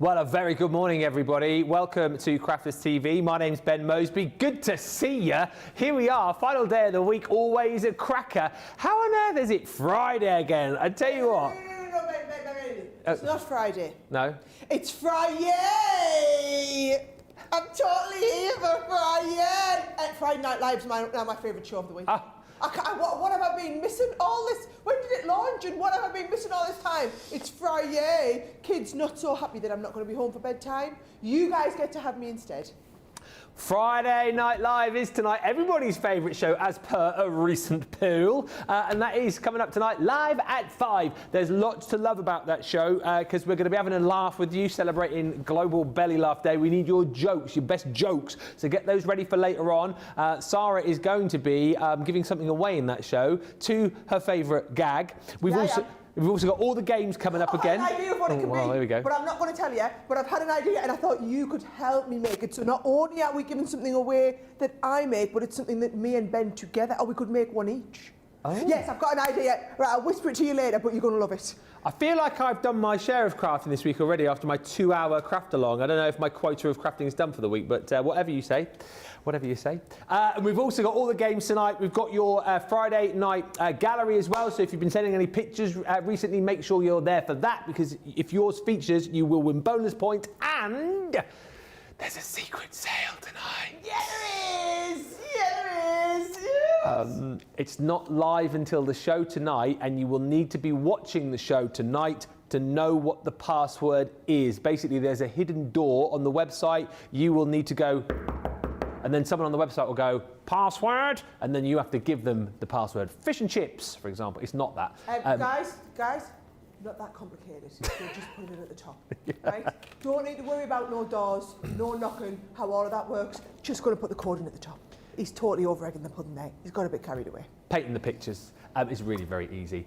Well, a very good morning, everybody. Welcome to Crafters TV. My name's Ben Moseby. Good to see you. Here we are, final day of the week, always a cracker. How on earth is it Friday again? I tell you what. No, it's not Friday. No? It's Friday! I'm totally here for Friday! Friday Night Live's my favourite show of the week. What have I been missing all this? When did it launch and what have I been missing all this time? It's Friday. Kids not so happy that I'm not going to be home for bedtime. You guys get to have me instead. Friday Night Live is tonight everybody's favourite show as per a recent poll, and that is coming up tonight live at 5. There's lots to love about that show because we're going to be having a laugh with you, celebrating Global Belly Laugh Day. We need your jokes, your best jokes, so get those ready for later on. Sarah is going to be giving something away in that show to her favourite gag. We've also got all the games coming up again. I have an idea of what it could be, there we go. But I'm not going to tell you. But I've had an idea and I thought you could help me make it. So not only are we giving something away that I make, but it's something that me and Ben together, or we could make one each. Oh. Yes, I've got an idea. Right, I'll whisper it to you later, but you're going to love it. I feel like I've done my share of crafting this week already after my 2-hour craft along. I don't know if my quota of crafting is done for the week, but whatever you say. Whatever you say. And we've also got all the games tonight. We've got your Friday night gallery as well. So if you've been sending any pictures recently, make sure you're there for that, because if yours features, you will win bonus points. And there's a secret sale tonight. Yeah, there is. Yeah, there is. Yes. It's not live until the show tonight, and you will need to be watching the show tonight to know what the password is. Basically, there's a hidden door on the website. You will need to go, and then someone on the website will go, password, and then you have to give them the password. Fish and chips, for example. It's not that. Guys, not that complicated. You're just putting it at the top, right? Don't need to worry about no doors, no knocking, how all of that works. Just going to put the code in at the top. He's totally over-egging the pudding there. He's got a bit carried away. Painting the pictures is really very easy.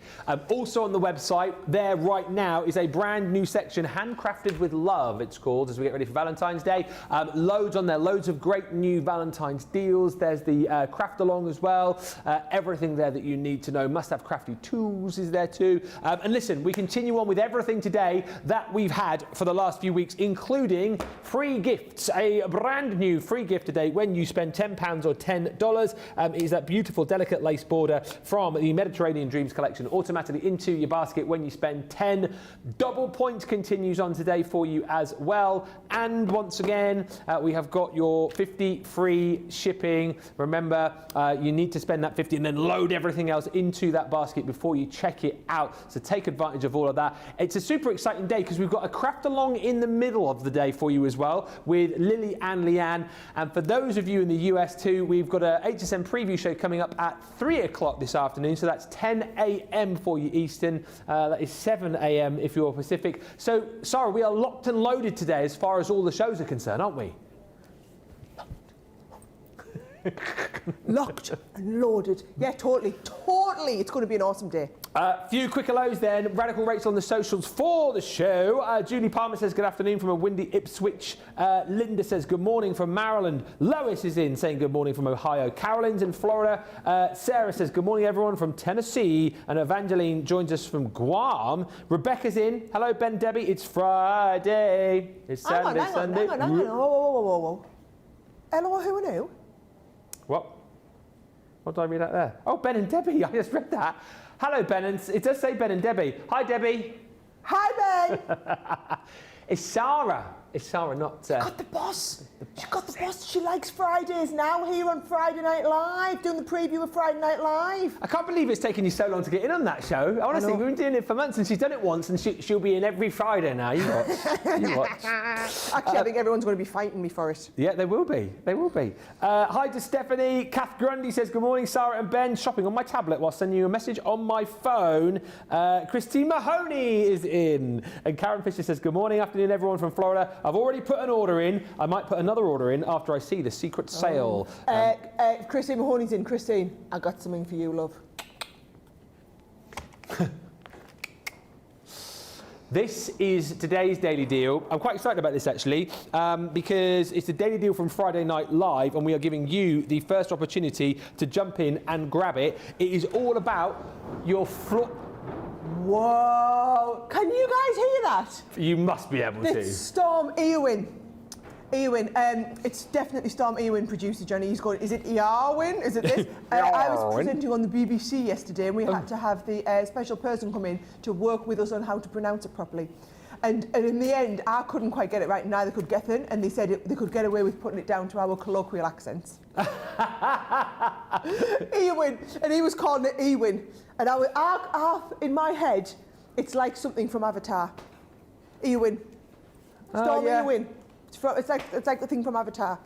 Also on the website, there right now is a brand new section, Handcrafted with Love, it's called, as we get ready for Valentine's Day. Loads on there, loads of great new Valentine's deals. There's the craft along as well. Everything there that you need to know. Must have crafty tools is there too. And listen, we continue on with everything today that we've had for the last few weeks, including free gifts. A brand new free gift today when you spend £10 or $10 is that beautiful delicate lace border from the Mediterranean Dreams collection, automatically into your basket when you spend 10. Double points continues on today for you as well. And once again, we have got your 50 free shipping. Remember, you need to spend that 50 and then load everything else into that basket before you check it out. So take advantage of all of that. It's a super exciting day because we've got a craft along in the middle of the day for you as well with Lily and Leanne. And for those of you in the US too, we've got a HSM preview show coming up at 3 o'clock this afternoon. So that's 10 a.m. for you Eastern. That is 7 a.m. if you're Pacific. So, Sarah, we are locked and loaded today as far as all the shows are concerned, aren't we? Locked and loaded. Yeah, totally. It's going to be an awesome day. Few quick hellos then. Radical Rachel on the socials for the show. Julie Palmer says good afternoon from a windy Ipswich. Linda says good morning from Maryland. Lois is in saying good morning from Ohio. Carolyn's in Florida. Sarah says good morning everyone from Tennessee. And Evangeline joins us from Guam. Rebecca's in. Hello Ben, Debbie. It's Friday. It's Saturday, Sunday. Hang on. Whoa. Hello, who and who? What? What did I read out there? Oh, Ben and Debbie. I just read that. Hello, Ben. And it does say Ben and Debbie. Hi, Debbie. Hi, Ben. It's Sarah. It's Sarah, not... She got the boss. She got the boss. She likes Fridays now here on Friday Night Live, doing the preview of Friday Night Live. I can't believe it's taken you so long to get in on that show. Honestly, we've been doing it for months and she's done it once and she'll be in every Friday now. You watch. You watch. Actually, I think everyone's going to be fighting me for it. Yeah, they will be. They will be. Hi to Stephanie. Kath Grundy says, good morning, Sarah and Ben. Shopping on my tablet while sending you a message on my phone. Christine Mahoney is in. And Karen Fisher says, good morning, afternoon, everyone from Florida. I've already put an order in. I might put another order in after I see the secret sale. Christine Mahoney's in. Christine, I got something for you, love. This is today's Daily Deal. I'm quite excited about this actually because it's the Daily Deal from Friday Night Live and we are giving you the first opportunity to jump in and grab it. It is all about your Whoa! Can you guys hear that? You must be able to. It's Storm Eowyn. It's definitely Storm Eowyn, producer Johnny. He's going, is it Eowyn? Is it this? I was presenting on the BBC yesterday and we had to have the special person come in to work with us on how to pronounce it properly. And in the end, I couldn't quite get it right, and neither could Gethin, and they said they could get away with putting it down to our colloquial accents. Eowyn, and he was calling it Eowyn. And in my head, it's like something from Avatar. Eowyn. Storm Eowyn. It's like the thing from Avatar.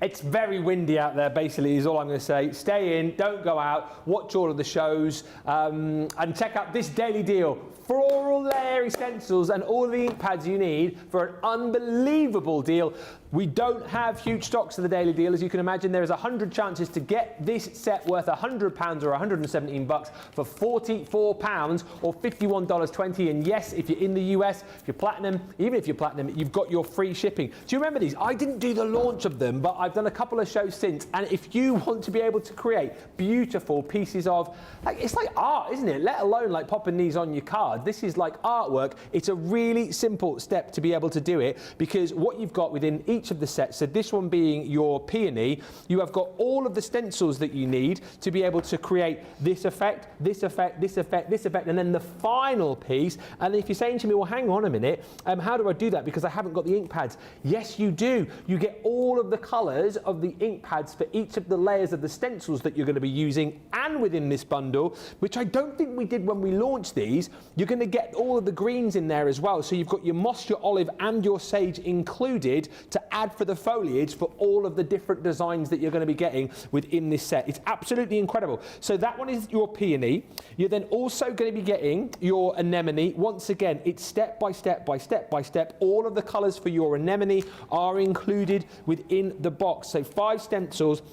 It's very windy out there, basically, is all I'm going to say. Stay in, don't go out, watch all of the shows, and check out this daily deal. Floral layering stencils and all the ink pads you need for an unbelievable deal. We don't have huge stocks of the daily deal. As you can imagine, there is 100 chances to get this set worth £100 or 117 bucks for £44 or $51.20. And yes, if you're in the US, if you're platinum, even if you're platinum, you've got your free shipping. Do you remember these? I didn't do the launch of them, but I've done a couple of shows since. And if you want to be able to create beautiful pieces of, it's like art, isn't it? Let alone like popping these on your card. This is like artwork. It's a really simple step to be able to do it, because what you've got within each of the sets, so this one being your peony, you have got all of the stencils that you need to be able to create this effect, this effect, this effect, this effect, and then the final piece. And if you're saying to me, well, hang on a minute, how do I do that because I haven't got the ink pads? Yes, you do. You get all of the colours of the ink pads for each of the layers of the stencils that you're going to be using, and within this bundle, which I don't think we did when we launched these, you're going to get all of the greens in there as well. So you've got your moss, your olive, and your sage included to add for the foliage for all of the different designs that you're going to be getting within this set. It's absolutely incredible. So that one is your peony. You're then also going to be getting your anemone. Once again, it's step by step by step by step. All of the colours for your anemone are included within the box. So 5 stencils.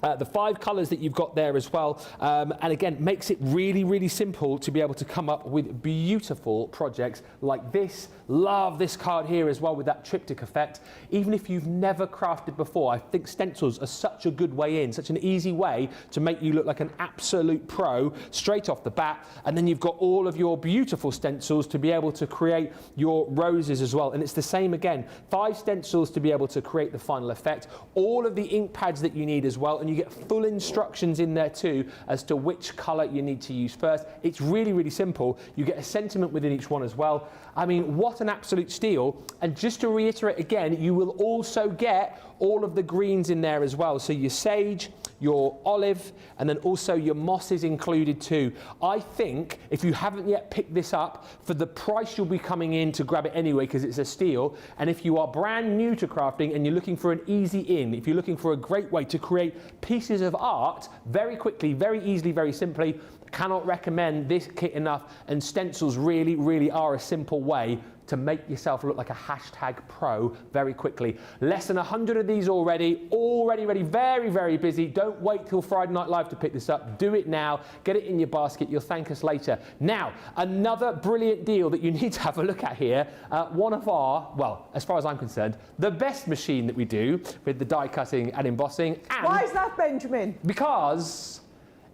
The 5 colours that you've got there as well, and again, makes it really, really simple to be able to come up with beautiful projects like this. Love this card here as well with that triptych effect. Even if you've never crafted before, I think stencils are such a good way in, such an easy way to make you look like an absolute pro straight off the bat. And then you've got all of your beautiful stencils to be able to create your roses as well. And it's the same again, 5 stencils to be able to create the final effect. All of the ink pads that you need as well, and you get full instructions in there too as to which colour you need to use first. It's really, really simple. You get a sentiment within each one as well. I mean, what an absolute steal. And just to reiterate again, you will also get all of the greens in there as well. So your sage, your olive, and then also your moss is included too. I think if you haven't yet picked this up, for the price you'll be coming in to grab it anyway because it's a steal. And if you are brand new to crafting and you're looking for an easy in, if you're looking for a great way to create pieces of art very quickly, very easily, very simply, cannot recommend this kit enough. And stencils really, really are a simple way to make yourself look like a hashtag pro very quickly. Less than 100 of these already ready, very, very busy. Don't wait till Friday Night Live to pick this up. Do it now, get it in your basket, you'll thank us later. Now, another brilliant deal that you need to have a look at here. One of our, well, as far as I'm concerned, the best machine that we do with the die cutting and embossing. And why is that, Benjamin? Because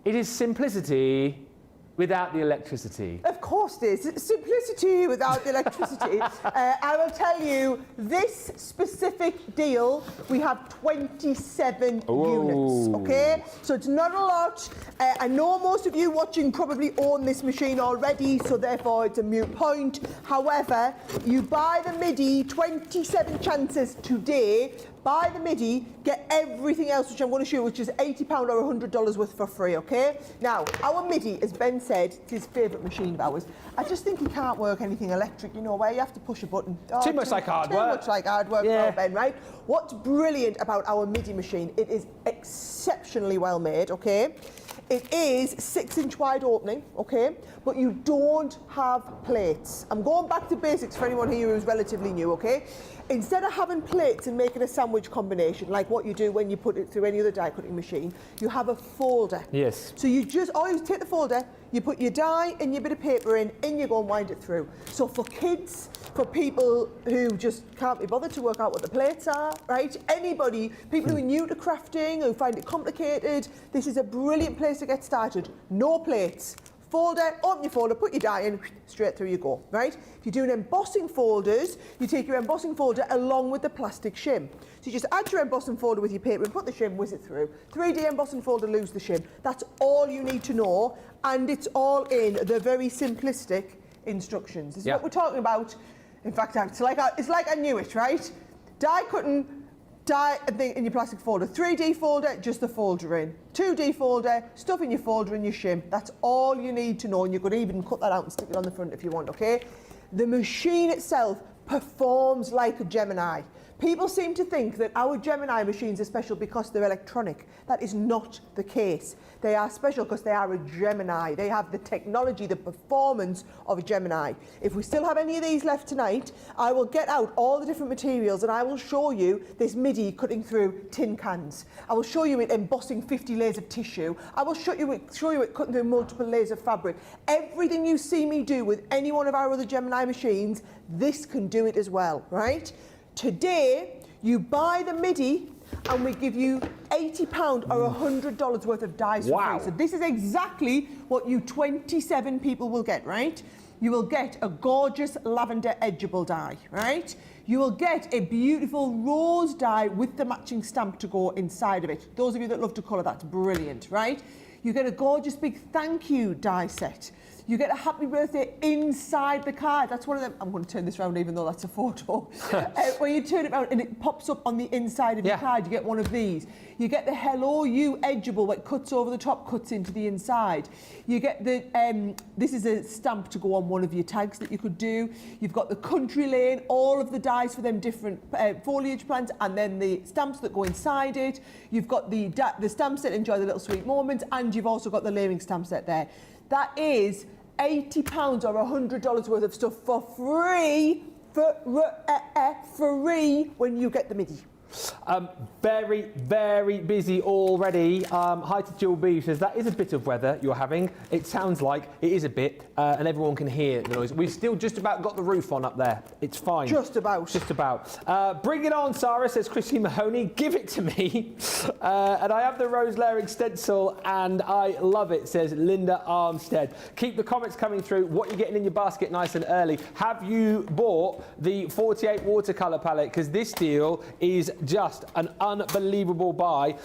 it is simplicity without the electricity. Of course it is. It's simplicity without the electricity. I will tell you, this specific deal, we have 27 units, okay? So it's not a lot. I know most of you watching probably own this machine already, so therefore it's a moot point. However, you buy the Midi, 27 chances today. Buy the Midi, get everything else, which I'm going to show you, which is £80 or $100 worth for free, okay? Now, our Midi, as Ben said, it's his favourite machine of ours. I just think he can't work anything electric, you know, where you have to push a button. Too much like hard work. Too much like hard work for Ben, right? What's brilliant about our Midi machine, it is exceptionally well made, okay? It is 6-inch wide opening, okay? But you don't have plates. I'm going back to basics for anyone here who's relatively new, okay? Instead of having plates and making a sandwich combination, like what you do when you put it through any other die cutting machine, you have a folder. Yes. So you just always take the folder, you put your die and your bit of paper in, and you go and wind it through. So for kids, for people who just can't be bothered to work out what the plates are, right? Anybody, people who are new to crafting, who find it complicated, this is a brilliant place to get started. No plates. Folder, open your folder, put your die in, straight through you go, right? If you're doing embossing folders, you take your embossing folder along with the plastic shim. So you just add your embossing folder with your paper and put the shim, whiz it through. 3D embossing folder, lose the shim. That's all you need to know, and it's all in the very simplistic instructions. This is what we're talking about. In fact, it's like I knew it, right? Die cutting, die thing in your plastic folder. 3D folder, just the folder in. 2D folder, stuff in your folder and your shim. That's all you need to know, and you could even cut that out and stick it on the front if you want, okay? The machine itself performs like a Gemini. People seem to think that our Gemini machines are special because they're electronic. That is not the case. They are special because they are a Gemini. They have the technology, the performance of a Gemini. If we still have any of these left tonight, I will get out all the different materials and I will show you this Midi cutting through tin cans. I will show you it embossing 50 layers of tissue. I will show you it cutting through multiple layers of fabric. Everything you see me do with any one of our other Gemini machines, this can do it as well, right? Today, you buy the Midi and we give you £80 or $100 worth of dies for free. So this is exactly what you 27 people will get, right? You will get a gorgeous lavender edgeable die, right? You will get a beautiful rose die with the matching stamp to go inside of it. Those of you that love to colour, that's brilliant, right? You get a gorgeous big thank you die set. You get a happy birthday inside the card. That's one of them. I'm going to turn this around even though that's a photo. When you turn it around and it pops up on the inside of your card, you get one of these. You get the Hello You edgeable that cuts over the top, cuts into the inside. You get the, this is a stamp to go on one of your tags that you could do. You've got the Country Lane, all of the dies for them different foliage plants, and then the stamps that go inside it. You've got the stamp set, Enjoy the Little Sweet Moments, and you've also got the layering stamp set there. That is £80 or $100 worth of stuff for free, free when you get the Midi. Very, very busy already. Hi to Jill B, who says that is a bit of weather you're having. It sounds like it is a bit, and everyone can hear the noise. We've still just about got the roof on up there. It's fine. Just about. Just about. Bring it on, Sarah, says Christine Mahoney. Give it to me. And I have the rose layering stencil, and I love it, says Linda Armstead. Keep the comments coming through. What you're getting in your basket nice and early. Have you bought the 48 watercolor palette? Because this deal is just an unbelievable buy.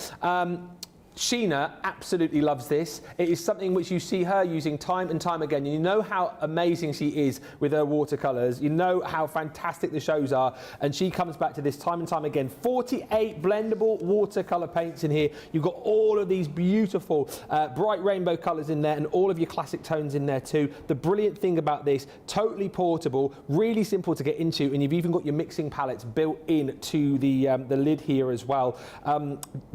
Sheena absolutely loves this. It is something which you see her using time and time again. You know how amazing she is with her watercolours. You know how fantastic the shows are. And she comes back to this time and time again. 48 blendable watercolour paints in here. You've got all of these beautiful bright rainbow colours in there and all of your classic tones in there too. The brilliant thing about this, totally portable, really simple to get into, and you've even got your mixing palettes built in to the lid here as well.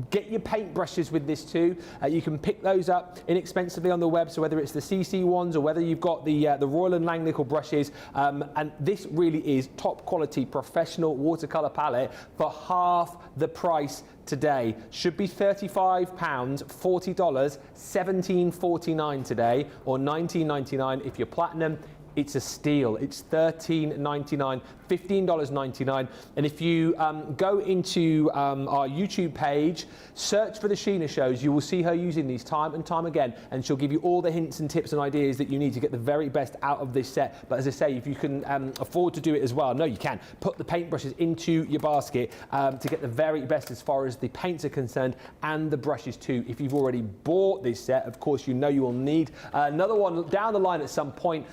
Get your paint brushes with this too. You can pick those up inexpensively on the web, so whether it's the CC ones or whether you've got the Royal & Langnickel brushes, and this really is top quality professional watercolour palette for half the price today. Should be £35, $40, $17.49 today, or $19.99 if you're platinum. It's a steal. It's $13.99, $15.99. And if you go into our YouTube page, search for the Sheena shows, you will see her using these time and time again, and she'll give you all the hints and tips and ideas that you need to get the very best out of this set. But as I say, if you can afford to do it as well, no, you can. Put the paintbrushes into your basket to get the very best as far as the paints are concerned, and the brushes too. If you've already bought this set, of course, you know you will need another one down the line at some point.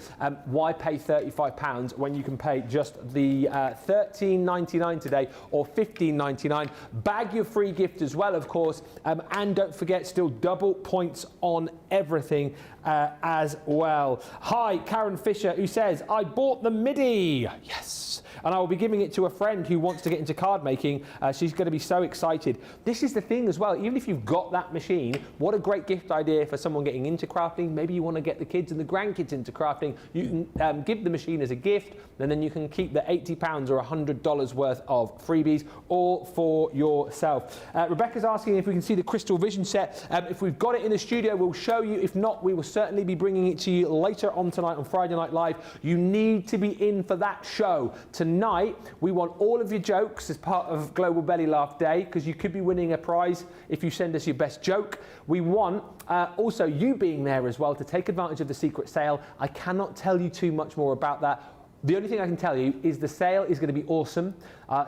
Why pay £35 when you can pay just the $13.99 today or $15.99? Bag your free gift as well, of course, and don't forget, still double points on everything as well. Hi, Karen Fisher, who says, I bought the Midi. Yes. And I will be giving it to a friend who wants to get into card making. She's going to be so excited. This is the thing as well, even if you've got that machine, what a great gift idea for someone getting into crafting. Maybe you want to get the kids and the grandkids into crafting. You can give the machine as a gift, and then you can keep the £80 or $100 worth of freebies all for yourself. Rebecca's asking if we can see the Crystal Vision set. If we've got it in the studio, we'll show you. If not, we will certainly be bringing it to you later on tonight on Friday Night Live. You need to be in for that show. Tonight, we want all of your jokes as part of Global Belly Laugh Day, because you could be winning a prize if you send us your best joke. We want also you being there as well to take advantage of the secret sale. I cannot tell you too much more about that. The only thing I can tell you is the sale is going to be awesome.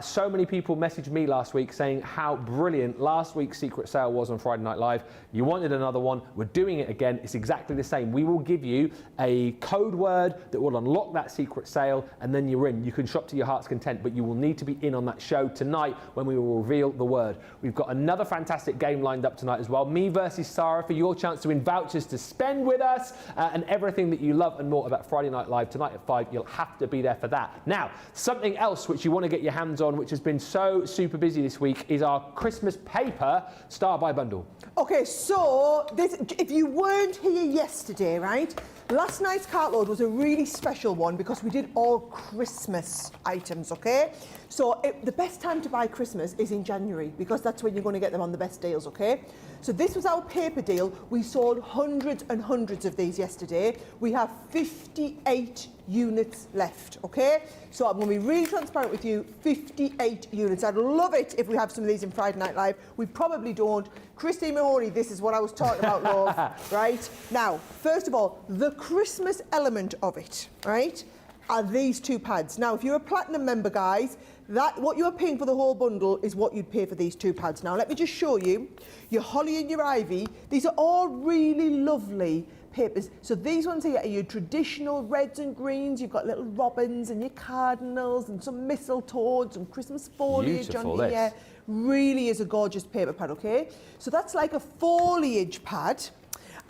So many people messaged me last week saying how brilliant last week's secret sale was on Friday Night Live. You wanted another one. We're doing it again. It's exactly the same. We will give you a code word that will unlock that secret sale, and then you're in. You can shop to your heart's content, but you will need to be in on that show tonight when we will reveal the word. We've got another fantastic game lined up tonight as well. Me versus Sara for your chance to win vouchers to spend with us and everything that you love and more about Friday Night Live tonight at 5. You'll have to be there for that. Now, something else which you want to get your hands on, which has been so super busy this week, is our Christmas paper Star by Bundle. Okay, so this, if you weren't here yesterday, right, last night's cartload was a really special one because we did all Christmas items, okay? So the best time to buy Christmas is in January because that's when you're going to get them on the best deals, okay? So this was our paper deal. We sold hundreds and hundreds of these yesterday. We have 58 units left, okay? So I'm going to be really transparent with you, 58 units. I'd love it if we have some of these in Friday Night Live. We probably don't. Christine Mahoney, this is what I was talking about, love, right? Now, first of all, the Christmas element of it, right, are these two pads. Now, if you're a platinum member, guys, that what you're paying for the whole bundle is what you'd pay for these two pads. Now, let me just show you your holly and your ivy. These are all really lovely papers. So these ones here are your traditional reds and greens. You've got little robins and your cardinals and some mistletoes and Christmas foliage Beautiful, on here. this. Really is a gorgeous paper pad, okay? So that's like a foliage pad.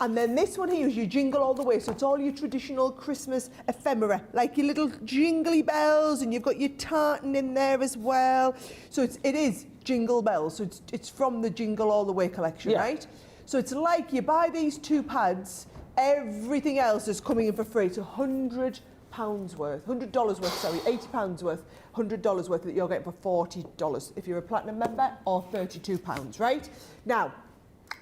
And then this one here is your jingle all the way. So it's all your traditional Christmas ephemera, like your little jingly bells, and you've got your tartan in there as well. So it is jingle bells. So it's from the Jingle All the Way collection, Yeah. right? So it's like you buy these two pads, everything else is coming in for free. It's £100 worth, $100 worth, sorry, £80 worth, $100 worth that you're getting for $40 if you're a platinum member, or £32, right? Now,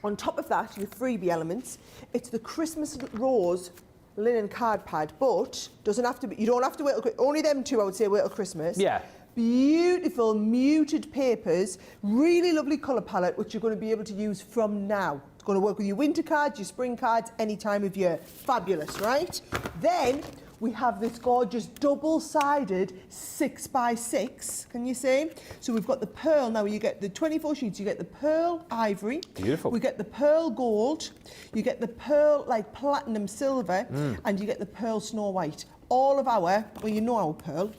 on top of that, your freebie elements, it's the Christmas Rose linen card pad, but doesn't have to be, you don't have to wait till, only them two I would say wait till Christmas. Yeah. Beautiful muted papers, really lovely colour palette, which you're going to be able to use from now. It's going to work with your winter cards, your spring cards, any time of year. Fabulous, right? Then we have this gorgeous double-sided 6x6, can you see? So we've got the pearl, now you get the 24 sheets, you get the pearl ivory. Beautiful. We get the pearl gold, you get the pearl like platinum silver, and you get the pearl snow white. All of our, well you know our pearl,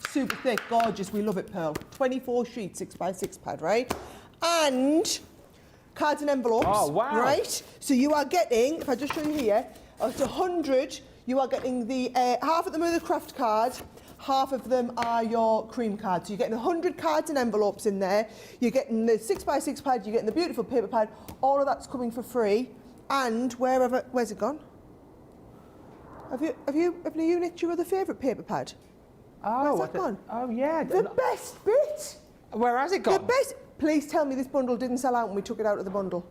super thick, gorgeous, we love it pearl. 24 sheet 6x6 pad, right? And cards and envelopes. Oh, wow. Right? So you are getting, if I just show you here, it's 100. You are getting the, half of them are the craft card, half of them are your cream cards. So you're getting 100 cards and envelopes in there. You're getting the 6x6 pad, you're getting the beautiful paper pad. All of that's coming for free. And where's it gone? Have you nicked your other favourite paper pad? Oh, where's that gone? Oh, yeah. The best bit. Where has it gone? The best. Please tell me this bundle didn't sell out when we took it out of the bundle.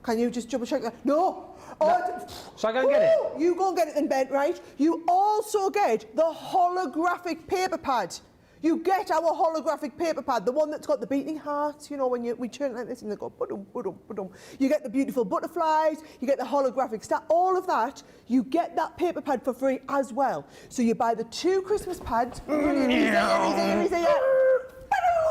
Can you just double check that? No. Oh, So I go and get it? You go and get it in bed, right? You also get the holographic paper pad. You get our holographic paper pad, the one that's got the beating hearts, you know, when we turn it like this and they go, ba-dum, ba-dum, ba-dum. You get the beautiful butterflies, you get the holographic star, all of that, you get that paper pad for free as well. So you buy the two Christmas pads, brilliant, easy,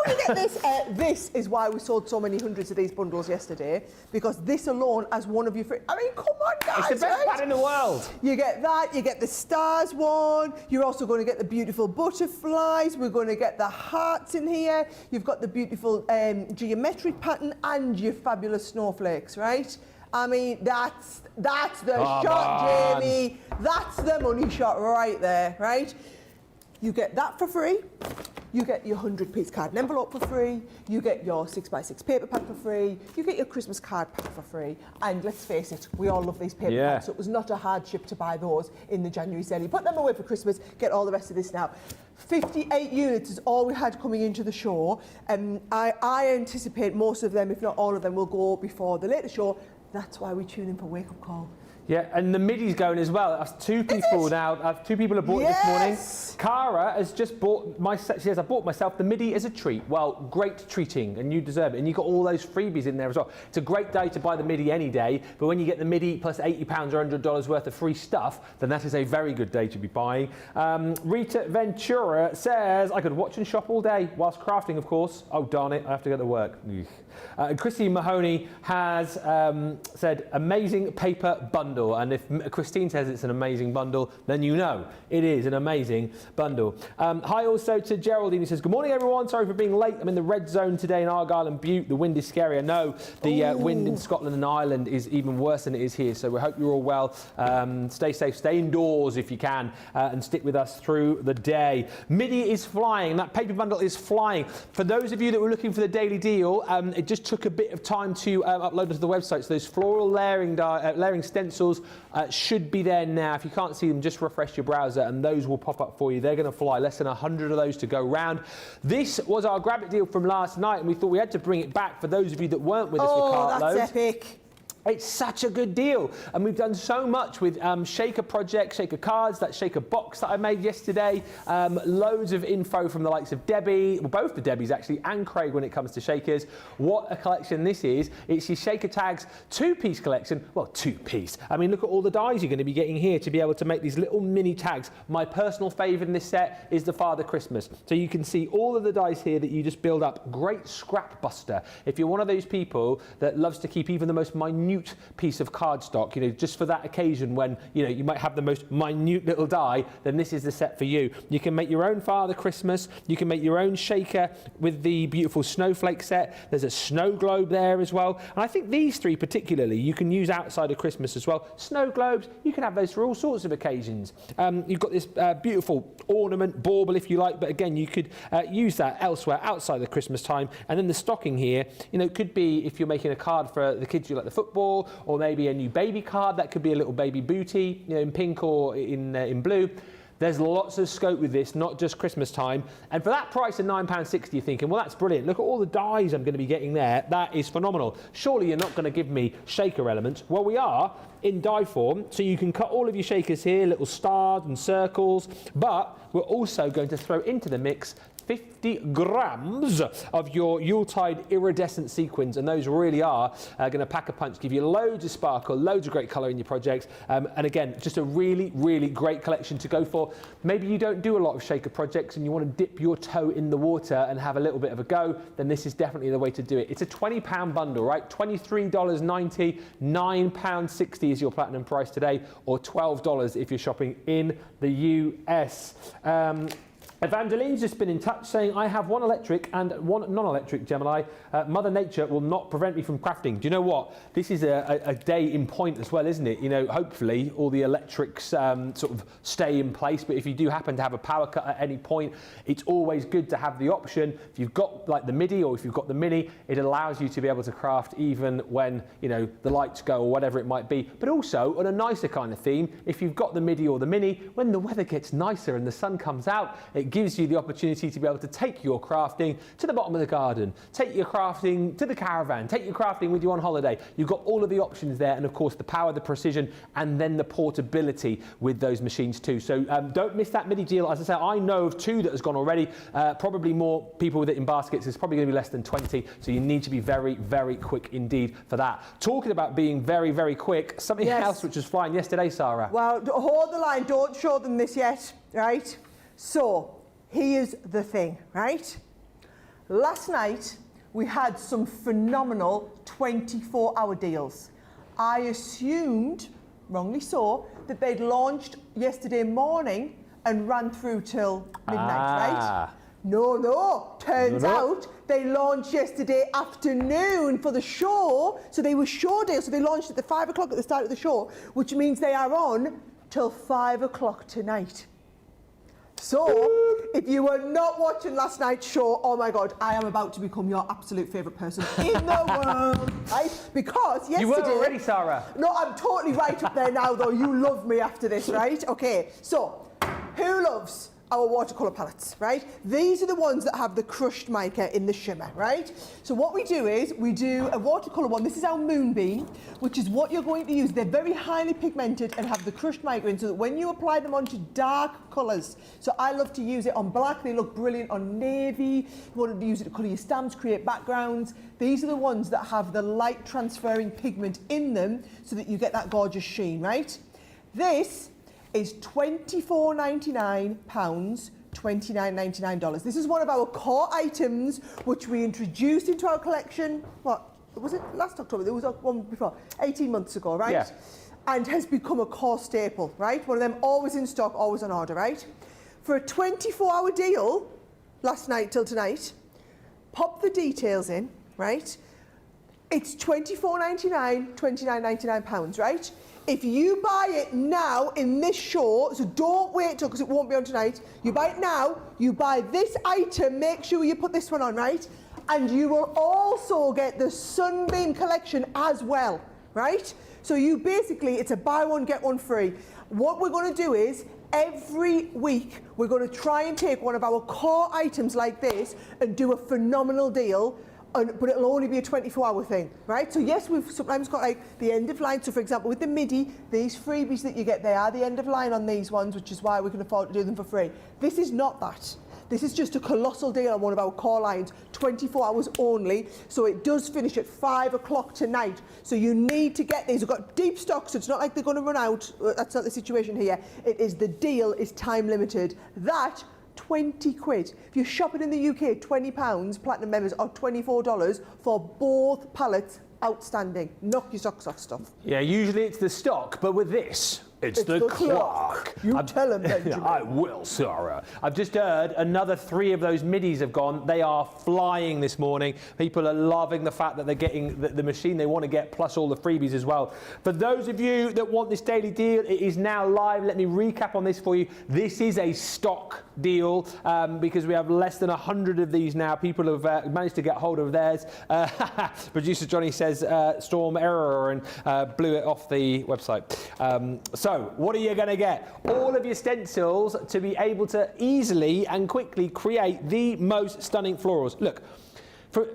you get this. This is why we sold so many hundreds of these bundles yesterday, because this alone as one of your free. I mean, come on, guys. It's the best right? pad in the world. You get that, you get the stars one, you're also going to get the beautiful butterflies, we're going to get the hearts in here, you've got the beautiful geometric pattern and your fabulous snowflakes, right? I mean, that's the shot, Jamie. That's the money shot right there, right? You get that for free. You get your 100-piece card and envelope for free. You get your 6x6 paper pad for free. You get your Christmas card pack for free. And let's face it, we all love these paper pads, so it was not a hardship to buy those in the January sale. You put them away for Christmas, get all the rest of this now. 58 units is all we had coming into the show. I anticipate most of them, if not all of them, will go before the later show. That's why we tune in for Wake Up Call. Yeah, and the Midi's going as well. I've two people now. Two people have bought it this morning. Cara has just bought she says, I bought myself the Midi as a treat. Well, great treating, and you deserve it. And you've got all those freebies in there as well. It's a great day to buy the Midi any day, but when you get the Midi plus £80 or $100 worth of free stuff, then that is a very good day to be buying. Rita Ventura says, I could watch and shop all day whilst crafting, of course. Oh, darn it, I have to go to work. Christy Mahoney has said, amazing paper bundle. And if Christine says it's an amazing bundle, then you know it is an amazing bundle. Hi also to Geraldine, who says, good morning everyone, sorry for being late. I'm in the red zone today in Argyll and Bute. The wind is scary. I know the wind in Scotland and Ireland is even worse than it is here. So we hope you're all well. Stay safe, stay indoors if you can, and stick with us through the day. Midi is flying. That paper bundle is flying. For those of you that were looking for the daily deal, it just took a bit of time to upload to the website. So those floral layering stencils should be there now. If you can't see them, just refresh your browser and those will pop up for you. They're going to fly. Less than 100 of those to go round. This was our grab it deal from last night, and we thought we had to bring it back for those of you that weren't with us for Cartloads. Oh, that's epic. It's such a good deal, and we've done so much with shaker projects, shaker cards, that shaker box that I made yesterday, loads of info from the likes of Debbie, well, both the Debbies actually, and Craig when it comes to shakers. What a collection this is. It's your Shaker Tags two-piece collection. Well, two-piece. I mean, look at all the dies you're going to be getting here to be able to make these little mini tags. My personal favourite in this set is the Father Christmas. So you can see all of the dies here that you just build up. Great scrap buster. If you're one of those people that loves to keep even the most minute piece of cardstock, you know, just for that occasion when, you know, you might have the most minute little die, then this is the set for you. You can make your own Father Christmas, you can make your own shaker with the beautiful snowflake set. There's a snow globe there as well, and I think these three particularly you can use outside of Christmas as well. Snow globes, you can have those for all sorts of occasions. You've got this beautiful ornament bauble if you like, but again you could use that elsewhere outside of Christmas time. And then the stocking here, you know, could be if you're making a card for the kids you like the football, or maybe a new baby card. That could be a little baby booty, you know, in pink or in blue. There's lots of scope with this, not just Christmas time. And for that price of £9.60, you're thinking, well, that's brilliant. Look at all the dies I'm going to be getting there. That is phenomenal. Surely you're not going to give me shaker elements. Well, we are in die form, so you can cut all of your shakers here, little stars and circles, but we're also going to throw into the mix 50 grams of your Yuletide iridescent sequins, and those really are going to pack a punch, give you loads of sparkle, loads of great colour in your projects, and again, just a really, really great collection to go for. Maybe you don't do a lot of shaker projects and you want to dip your toe in the water and have a little bit of a go, then this is definitely the way to do it. It's a £20 bundle, right? $23.90, £9.60 is your platinum price today, or $12 if you're shopping in the US. Evangeline's just been in touch saying, I have one electric and one non-electric Gemini. Mother Nature will not prevent me from crafting. Do you know what? This is a day in point as well, isn't it? You know, hopefully all the electrics sort of stay in place, but if you do happen to have a power cut at any point, it's always good to have the option. If you've got like the Midi or if you've got the Mini, it allows you to be able to craft even when, you know, the lights go or whatever it might be. But also on a nicer kind of theme, if you've got the Midi or the Mini, when the weather gets nicer and the sun comes out, it gives you the opportunity to be able to take your crafting to the bottom of the garden, take your crafting to the caravan, take your crafting with you on holiday. You've got all of the options there, and of course the power, the precision, and then the portability with those machines too. So don't miss that Midi deal. As I say, I know of two that has gone already. Probably more people with it in baskets. It's probably going to be less than 20, so you need to be very, very quick indeed for that. Talking about being very, very quick, something else which was flying yesterday, Sarah. Well, hold the line, don't show them this yet, right? So, here's the thing, right? Last night, we had some phenomenal 24-hour deals. I assumed, wrongly so, that they'd launched yesterday morning and ran through till midnight, right? No. Turns out they launched yesterday afternoon for the show. So they were show deals. So they launched at the 5 o'clock at the start of the show, which means they are on till 5 o'clock tonight. So, if you were not watching last night's show, oh my God, I am about to become your absolute favourite person in the world, right? Because yesterday... You were already, Sarah. No, I'm totally right up there now, though. You love me after this, right? Okay, so, who loves our watercolour palettes, right? These are the ones that have the crushed mica in the shimmer, right? So what we do is we do a watercolour one. This is our Moonbeam, which is what you're going to use. They're very highly pigmented and have the crushed mica in, so that when you apply them onto dark colours, so I love to use it on black, they look brilliant on navy. You want to use it to colour your stamps, create backgrounds. These are the ones that have the light transferring pigment in them so that you get that gorgeous sheen, right? This is £24.99, $29.99. This is one of our core items which we introduced into our collection, what, was it last October? There was one before, 18 months ago, right? Yeah. And has become a core staple, right? One of them always in stock, always on order, right? For a 24-hour deal, last night till tonight, pop the details in, right? It's £24.99, £29.99, right? If you buy it now in this show, so don't wait till, because it won't be on tonight, you buy it now, you buy this item, make sure you put this one on, right? And you will also get the Sunbeam collection as well, right? So you basically, it's a buy one, get one free. What we're going to do is, every week, we're going to try and take one of our core items like this and do a phenomenal deal. But it'll only be a 24-hour thing, right? So yes, we've sometimes got like the end of line. So for example, with the Midi, these freebies that you get, they are the end of line on these ones, which is why we can afford to do them for free. This is not that. This is just a colossal deal on one of our core lines, 24 hours only. So it does finish at 5 o'clock tonight. So you need to get these. We've got deep stock, so it's not like they're going to run out. That's not the situation here. It is, the deal is time limited. That 20 quid. If you're shopping in the UK, £20, platinum members, or $24 for both palettes, outstanding. Knock your socks off stuff. Yeah, usually it's the stock, but with this, it's the clock. You tell them, Benjamin. I will, Sarah. I've just heard another 3 of those midis have gone. They are flying this morning. People are loving the fact that they're getting the machine they want to get, plus all the freebies as well. For those of you that want this daily deal, it is now live. Let me recap on this for you. This is a stock deal because we have less than 100 of these now. People have managed to get hold of theirs. Producer Johnny says storm error and blew it off the website. So what are you going to get? All of your stencils to be able to easily and quickly create the most stunning florals. Look,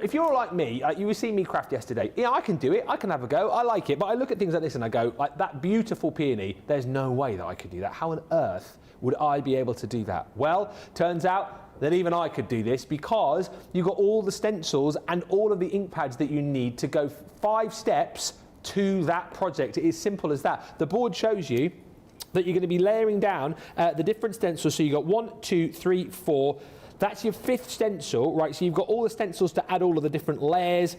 if you're like me, you were seeing me craft yesterday. Yeah, I can do it. I can have a go. I like it. But I look at things like this and I go, like that beautiful peony, there's no way that I could do that. How on earth would I be able to do that? Well, turns out that even I could do this because you've got all the stencils and all of the ink pads that you need to go 5 steps to that project. It is simple as that. The board shows you that you're going to be layering down the different stencils. So you've got 1, 2, 3, 4. That's your 5th stencil, right? So you've got all the stencils to add all of the different layers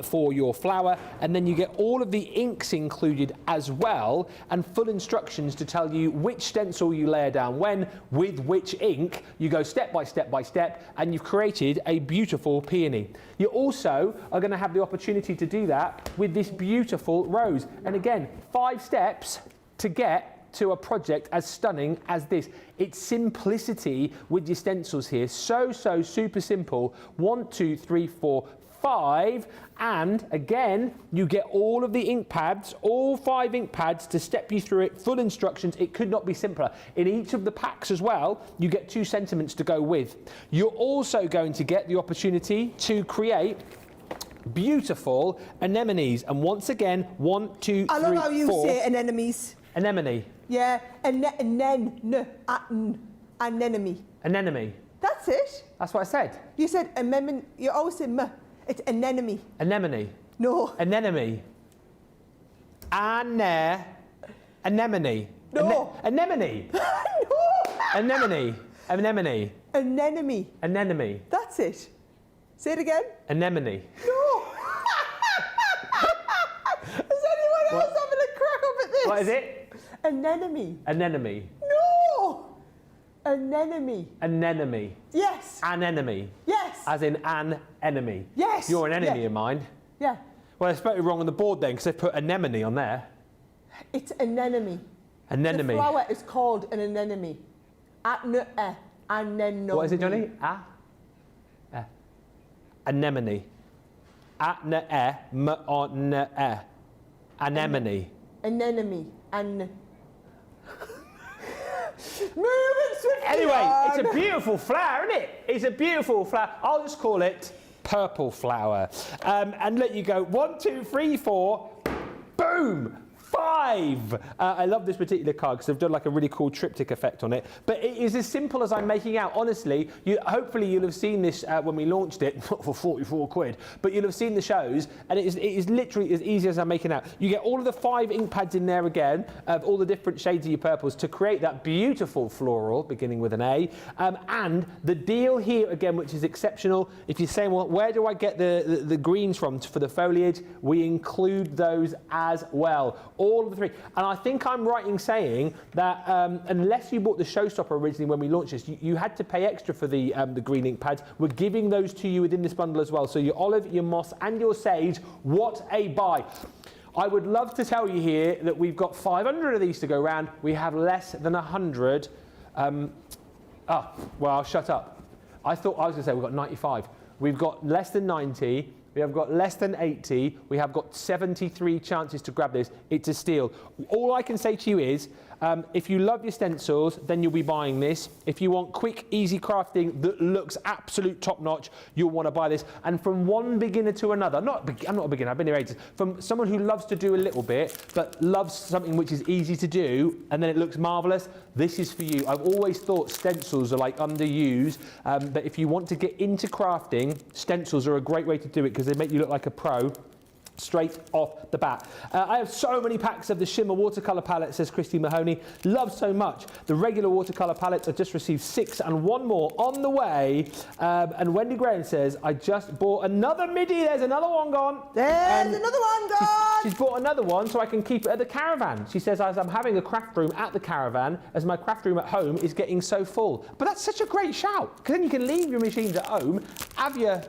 for your flower, and then you get all of the inks included as well, and full instructions to tell you which stencil you layer down when, with which ink. You go step by step by step, and you've created a beautiful peony. You also are going to have the opportunity to do that with this beautiful rose. And again, 5 steps to get to a project as stunning as this. It's simplicity with your stencils here. So super simple. 1, 2, 3, 4, 5. And again, you get all of the ink pads, all 5 ink pads to step you through it. Full instructions. It could not be simpler. In each of the packs as well, you get 2 sentiments to go with. You're also going to get the opportunity to create beautiful anemones. And once again, 1, 2, 3, 4. I love how you say anemones. Anemone. Yeah, anemone. Anemone. That's it. That's what I said. You said anemone. You always say m. It's anemone. Anemone. No. Anemone. Anemone. No. Anemone. No. Anemone. Anemone. Anemone. Anemone. That's it. Say it again. Anemone. No. Is anyone else having a crack up at this? What is it? Anemone. Anemone. No. Anemone. Anemone. Yes. An enemy. Yes. As in an enemy. Yes. You're an enemy Yeah. of mine. Yeah. Well, I spelled it wrong on the board then because they put anemone on there. It's anemone. Anemone. The flower is called an anemone. Anemone. What is it, Johnny? Anemone. Anemone. Anemone. Moving swiftly Anyway, it's a beautiful flower, isn't it? It's a beautiful flower. I'll just call it purple flower. And let you go 1, 2, 3, 4. Boom. 5. I love this particular card because they've done like a really cool triptych effect on it. But it is as simple as I'm making out. Honestly, hopefully you'll have seen this when we launched it for 44 quid. But you'll have seen the shows, and it is literally as easy as I'm making out. You get all of the 5 ink pads in there again, of all the different shades of your purples to create that beautiful floral, beginning with an A. And the deal here again, which is exceptional. If you're saying, well, where do I get the greens from for the foliage? We include those as well. All of the 3. And I think I'm right in saying that unless you bought the showstopper originally when we launched this, you had to pay extra for the green ink pads. We're giving those to you within this bundle as well. So your olive, your moss and your sage, what a buy. I would love to tell you here that we've got 500 of these to go around. We have less than 100. Well, I'll shut up. I was going to say we've got 95. We've got less than 90. We have got less than 80. We have got 73 chances to grab this. It's a steal. All I can say to you is, if you love your stencils, then you'll be buying this. If you want quick, easy crafting that looks absolute top-notch, you'll want to buy this. And from one beginner to another, I'm not a beginner, I've been here ages, from someone who loves to do a little bit, but loves something which is easy to do, and then it looks marvellous, this is for you. I've always thought stencils are like underused, but if you want to get into crafting, stencils are a great way to do it because they make you look like a pro. Straight off the bat. I have so many packs of the Shimmer watercolour palette, says Christy Mahoney. Love so much. The regular watercolour palettes, I just received 6 and 1 more on the way. And Wendy Graham says, I just bought another Midi. There's another one gone. There's another one gone. She's bought another one so I can keep it at the caravan. She says, as I'm having a craft room at the caravan, as my craft room at home is getting so full. But that's such a great shout, because then you can leave your machines at home, have your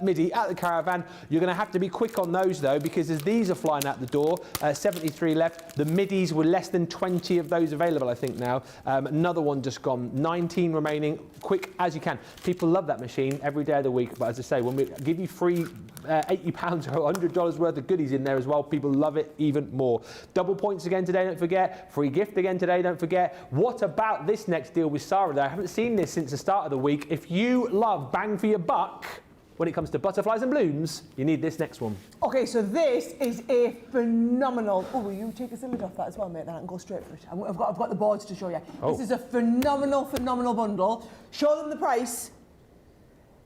Midi at the caravan. You're going to have to be quick on those though, because as these are flying out the door, 73 left. The Midis were less than 20 of those available, I think now. Another one just gone, 19 remaining. Quick as you can. People love that machine every day of the week, but as I say, when we give you free £80 or $100 worth of goodies in there as well, people love it even more. Double points again today, don't forget. Free gift again today, don't forget. What about this next deal with Sara though? I haven't seen this since the start of the week. If you love bang for your buck, when it comes to butterflies and blooms, you need this next one. Okay, so this is a phenomenal... Oh, will you take us a lid off that as well, mate? Then I can go straight for it. I've got the boards to show you. Oh. This is a phenomenal bundle. Show them the price.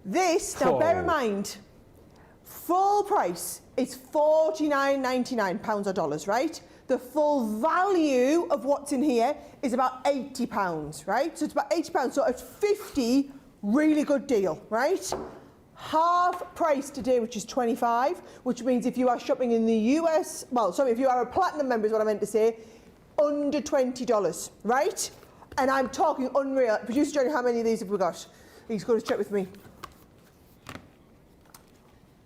This, now bear in mind, full price is £49.99 or dollars, right? The full value of what's in here is about £80, right? So it's about £80, so it's 50, really good deal, right? Half price today, which is 25, which means if you are shopping in the US, well, sorry, if you are a platinum member is what I meant to say, under $20, right? And I'm talking unreal. Producer Johnny, how many of these have we got? He's going to check with me.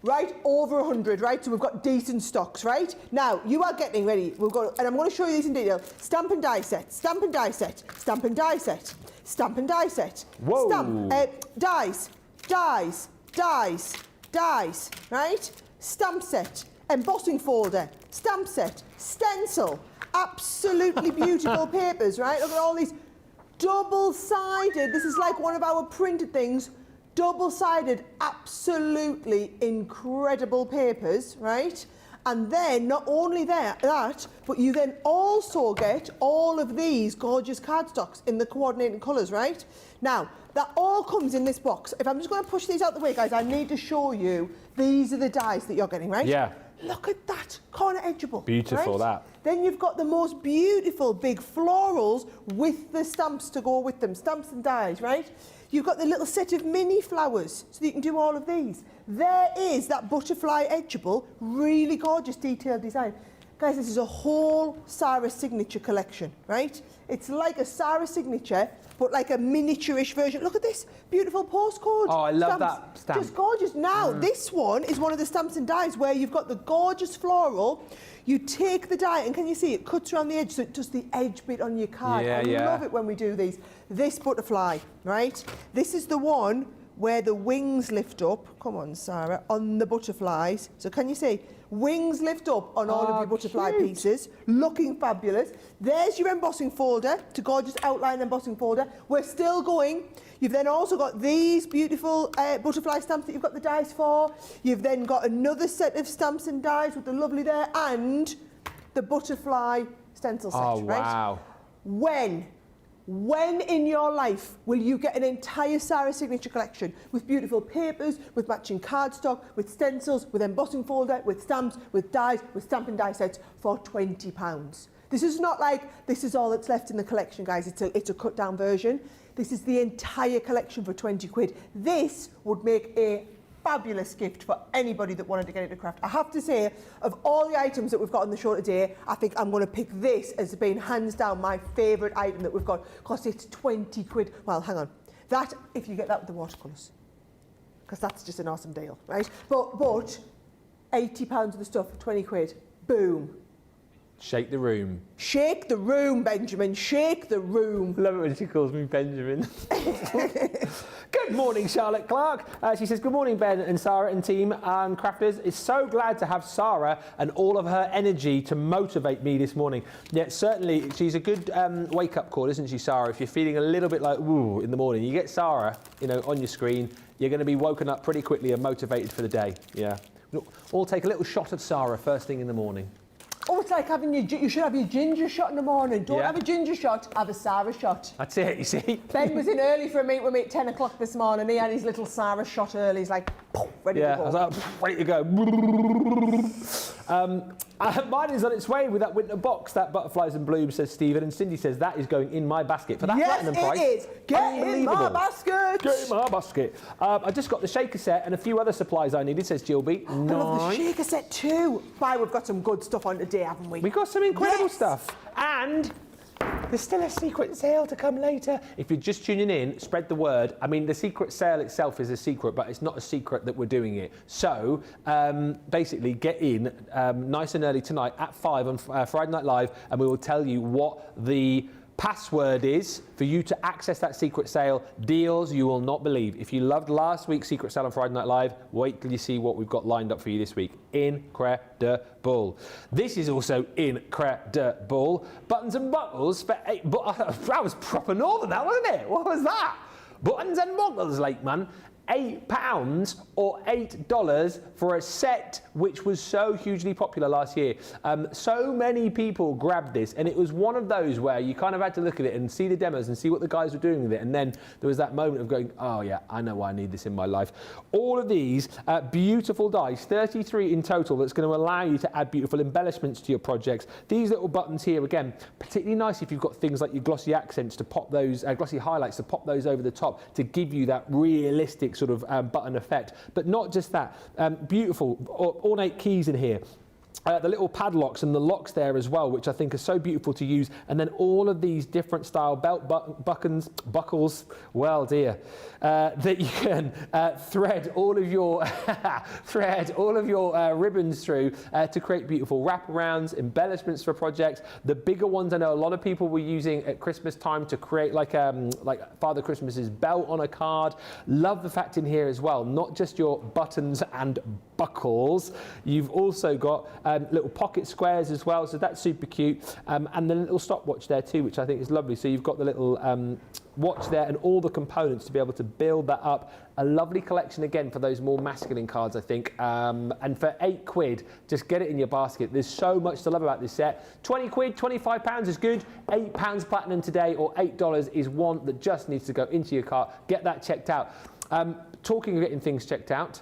Right, over 100, right? So we've got decent stocks, right? Now, you are getting ready. We'll go, and I'm going to show you these in detail. Stamp and die set, stamp and die set, stamp and die set, stamp and die set. Whoa. Dies, right? Stamp set, embossing folder, stamp set, stencil, absolutely beautiful papers, right? Look at all these double-sided. This is like one of our printed things. Double-sided, absolutely incredible papers, right? And then not only that, but you then also get all of these gorgeous cardstocks in the coordinating colours, right? Now, that all comes in this box. If I'm just going to push these out the way, guys, I need to show you these are the dies that you're getting, right? Yeah. Look at that, corner edgeable. Beautiful, right? that. Then you've got the most beautiful big florals with the stamps to go with them, stamps and dies, right? You've got the little set of mini flowers, so that you can do all of these. There is that butterfly edgeable, really gorgeous detailed design. Guys, this is a whole Sara signature collection, right? It's like a Sara signature, but like a miniature-ish version. Look at this beautiful postcode. Oh, I love stamps. that stamp. Just gorgeous. Now, this one is one of the stamps and dies where you've got the gorgeous floral. You take the die, and can you see it cuts around the edge, so it does the edge bit on your card. Yeah, I love it when we do these. This butterfly, right? This is the one where the wings lift up, come on Sarah, on the butterflies. So can you see? Wings lift up on all of your butterfly pieces, looking fabulous. There's your embossing folder, to gorgeous outline embossing folder. We're still going. You've then also got these beautiful butterfly stamps that you've got the dies for. You've then got another set of stamps and dies with the lovely there, and the butterfly stencil set, right? Wow. When in your life will you get an entire Sara signature collection with beautiful papers, with matching cardstock, with stencils, with embossing folder, with stamps, with dies, with stamp and die sets for £20? This is not like this is all that's left in the collection, guys. It's a cut down version. This is the entire collection for 20 quid. This would make a fabulous gift for anybody that wanted to get into craft. I have to say, of all the items that we've got on the show today, I think I'm going to pick this as being hands down my favourite item that we've got, because it's 20 quid. Well, hang on. That, if you get that with the watercolours, because that's just an awesome deal, right? But £80 of the stuff for 20 quid. Boom. Shake the room. Shake the room, Benjamin. Shake the room. Love it when she calls me Benjamin. Good morning, Charlotte Clark. She says, good morning, Ben and Sarah and team and crafters. It's so glad to have Sarah and all of her energy to motivate me this morning. Yeah, certainly, she's a good wake-up call, isn't she, Sarah? If you're feeling a little bit like, ooh, in the morning, you get Sarah, you know, on your screen, you're going to be woken up pretty quickly and motivated for the day. Yeah. We'll all take a little shot of Sarah first thing in the morning. Oh, it's like having you should have your ginger shot in the morning. Don't have a ginger shot, have a Sara shot. That's it, you see. Ben was in early for a meet with me at 10 o'clock this morning. He had his little Sara shot early. He's like, poof, ready to go. Yeah, I was like, ready to go. Mine is on its way with that winter box, that Butterflies and Bloom, says Stephen. And Cindy says that is going in my basket for that platinum price. Yes, it is. Get in my basket. Get in my basket. I just got the shaker set and a few other supplies I needed, says Jilby. I love the shaker set too. Bye, we've got some good stuff on today, haven't we? We've got some incredible stuff. And there's still a secret sale to come later. If you're just tuning in, spread the word. I mean, the secret sale itself is a secret, but it's not a secret that we're doing it. So, basically, get in nice and early tonight at 5 on Friday Night Live, and we will tell you what the password is for you to access that secret sale. Deals you will not believe. If you loved last week's secret sale on Friday Night Live, wait till you see what we've got lined up for you this week. Incredible. This is also incredible. Buttons and buckles for that was proper northern, that wasn't it? What was that? Buttons and buckles, Lakeman. £8 or $8 for a set which was so hugely popular last year. So many people grabbed this, and it was one of those where you kind of had to look at it and see the demos and see what the guys were doing with it, and then there was that moment of going, oh yeah, I know why I need this in my life. All of these beautiful dies, 33 in total, that's going to allow you to add beautiful embellishments to your projects. These little buttons here, again, particularly nice if you've got things like your glossy accents to pop those, glossy highlights to pop those over the top to give you that realistic sort of button effect. But not just that, beautiful ornate keys in here. The little padlocks and the locks there as well, which I think are so beautiful to use, and then all of these different style belt buckles, well dear, that you can thread all of your ribbons through to create beautiful wraparounds, embellishments for projects. The bigger ones I know a lot of people were using at Christmas time to create like Father Christmas's belt on a card. Love the fact in here as well, not just your buttons and buckles, you've also got little pocket squares as well, so that's super cute, and the little stopwatch there too, which I think is lovely. So you've got the little watch there and all the components to be able to build that up. A lovely collection again for those more masculine cards, I think, and for £8, just get it in your basket. There's so much to love about this set. 20 quid, £25 is good. £8 platinum today, or $8 is one that just needs to go into your cart. Get that checked out. Talking of getting things checked out,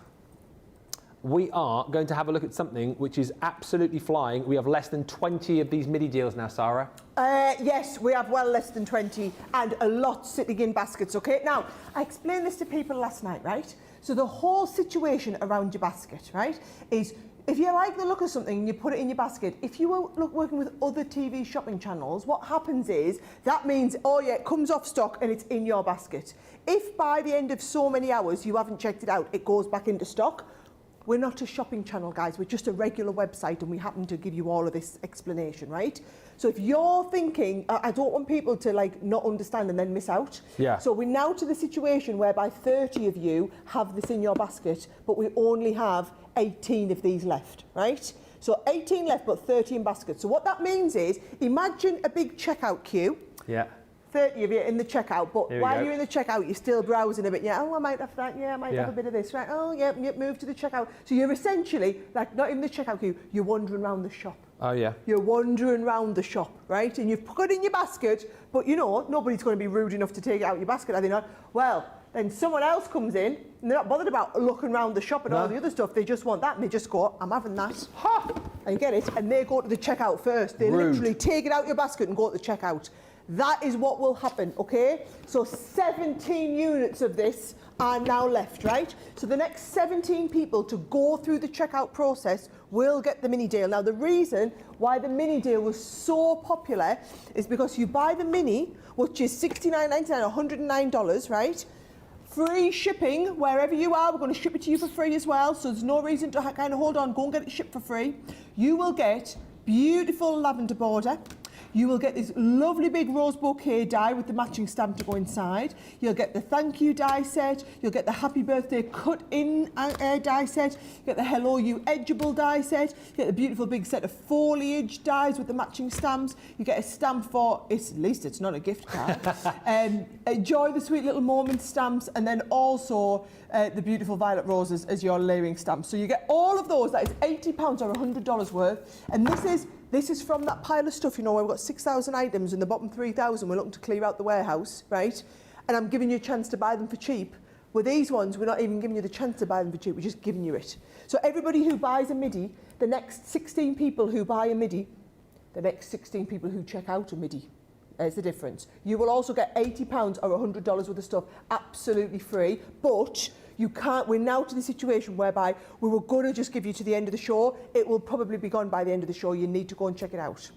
we are going to have a look at something which is absolutely flying. We have less than 20 of these MIDI deals now, Sarah. Yes, we have well less than 20, and a lot sitting in baskets, okay? Now, I explained this to people last night, right? So the whole situation around your basket, right, is if you like the look of something and you put it in your basket, if you were working with other TV shopping channels, what happens is that means, oh yeah, it comes off stock and it's in your basket. If by the end of so many hours you haven't checked it out, it goes back into stock, we're not a shopping channel, guys. We're just a regular website, and we happen to give you all of this explanation, right? So if you're thinking, I don't want people to like not understand and then miss out. Yeah. So we're now to the situation whereby 30 of you have this in your basket, but we only have 18 of these left, right? So 18 left, but 30 in baskets. So what that means is, imagine a big checkout queue. Yeah. 30 of you in the checkout, but while you're in the checkout, you're still browsing a bit. Yeah, oh, I might have that. Yeah, I might have a bit of this. Right? Oh, yeah, move to the checkout. So you're essentially, like, not in the checkout queue, you're wandering around the shop. Oh, yeah. You're wandering around the shop, right? And you've put it in your basket, but you know, nobody's going to be rude enough to take it out of your basket, are they not? Well, then someone else comes in, and they're not bothered about looking around the shop and all the other stuff. They just want that, and they just go, I'm having that. Ha! And you get it, and they go to the checkout first. They literally take it out of your basket and go to the checkout. That is what will happen, okay? So 17 units of this are now left, right? So the next 17 people to go through the checkout process will get the mini deal. Now, the reason why the mini deal was so popular is because you buy the mini, which is $69.99, $109, right? Free shipping wherever you are. We're going to ship it to you for free as well, so there's no reason to kind of hold on. Go and get it shipped for free. You will get beautiful lavender border. You will get this lovely big rose bouquet die with the matching stamp to go inside. You'll get the thank you die set. You'll get the happy birthday cut in die set. You get the hello you edgeable die set. You get the beautiful big set of foliage dies with the matching stamps. You get a stamp for, at least it's not a gift card. Enjoy the sweet little moments stamps, and then also the beautiful violet roses as your layering stamps. So you get all of those. That is £80 or $100 worth. And this is from that pile of stuff, you know, where we've got 6,000 items and the bottom 3,000 we're looking to clear out the warehouse, right? And I'm giving you a chance to buy them for cheap. With these ones, we're not even giving you the chance to buy them for cheap, we're just giving you it. So everybody who buys a midi, the next 16 people who buy a midi, the next 16 people who check out a midi, there's the difference. You will also get £80 or $100 worth of stuff absolutely free, but you can't, we're now to the situation whereby we were going to just give you to the end of the show. It will probably be gone by the end of the show. You need to go and check it out.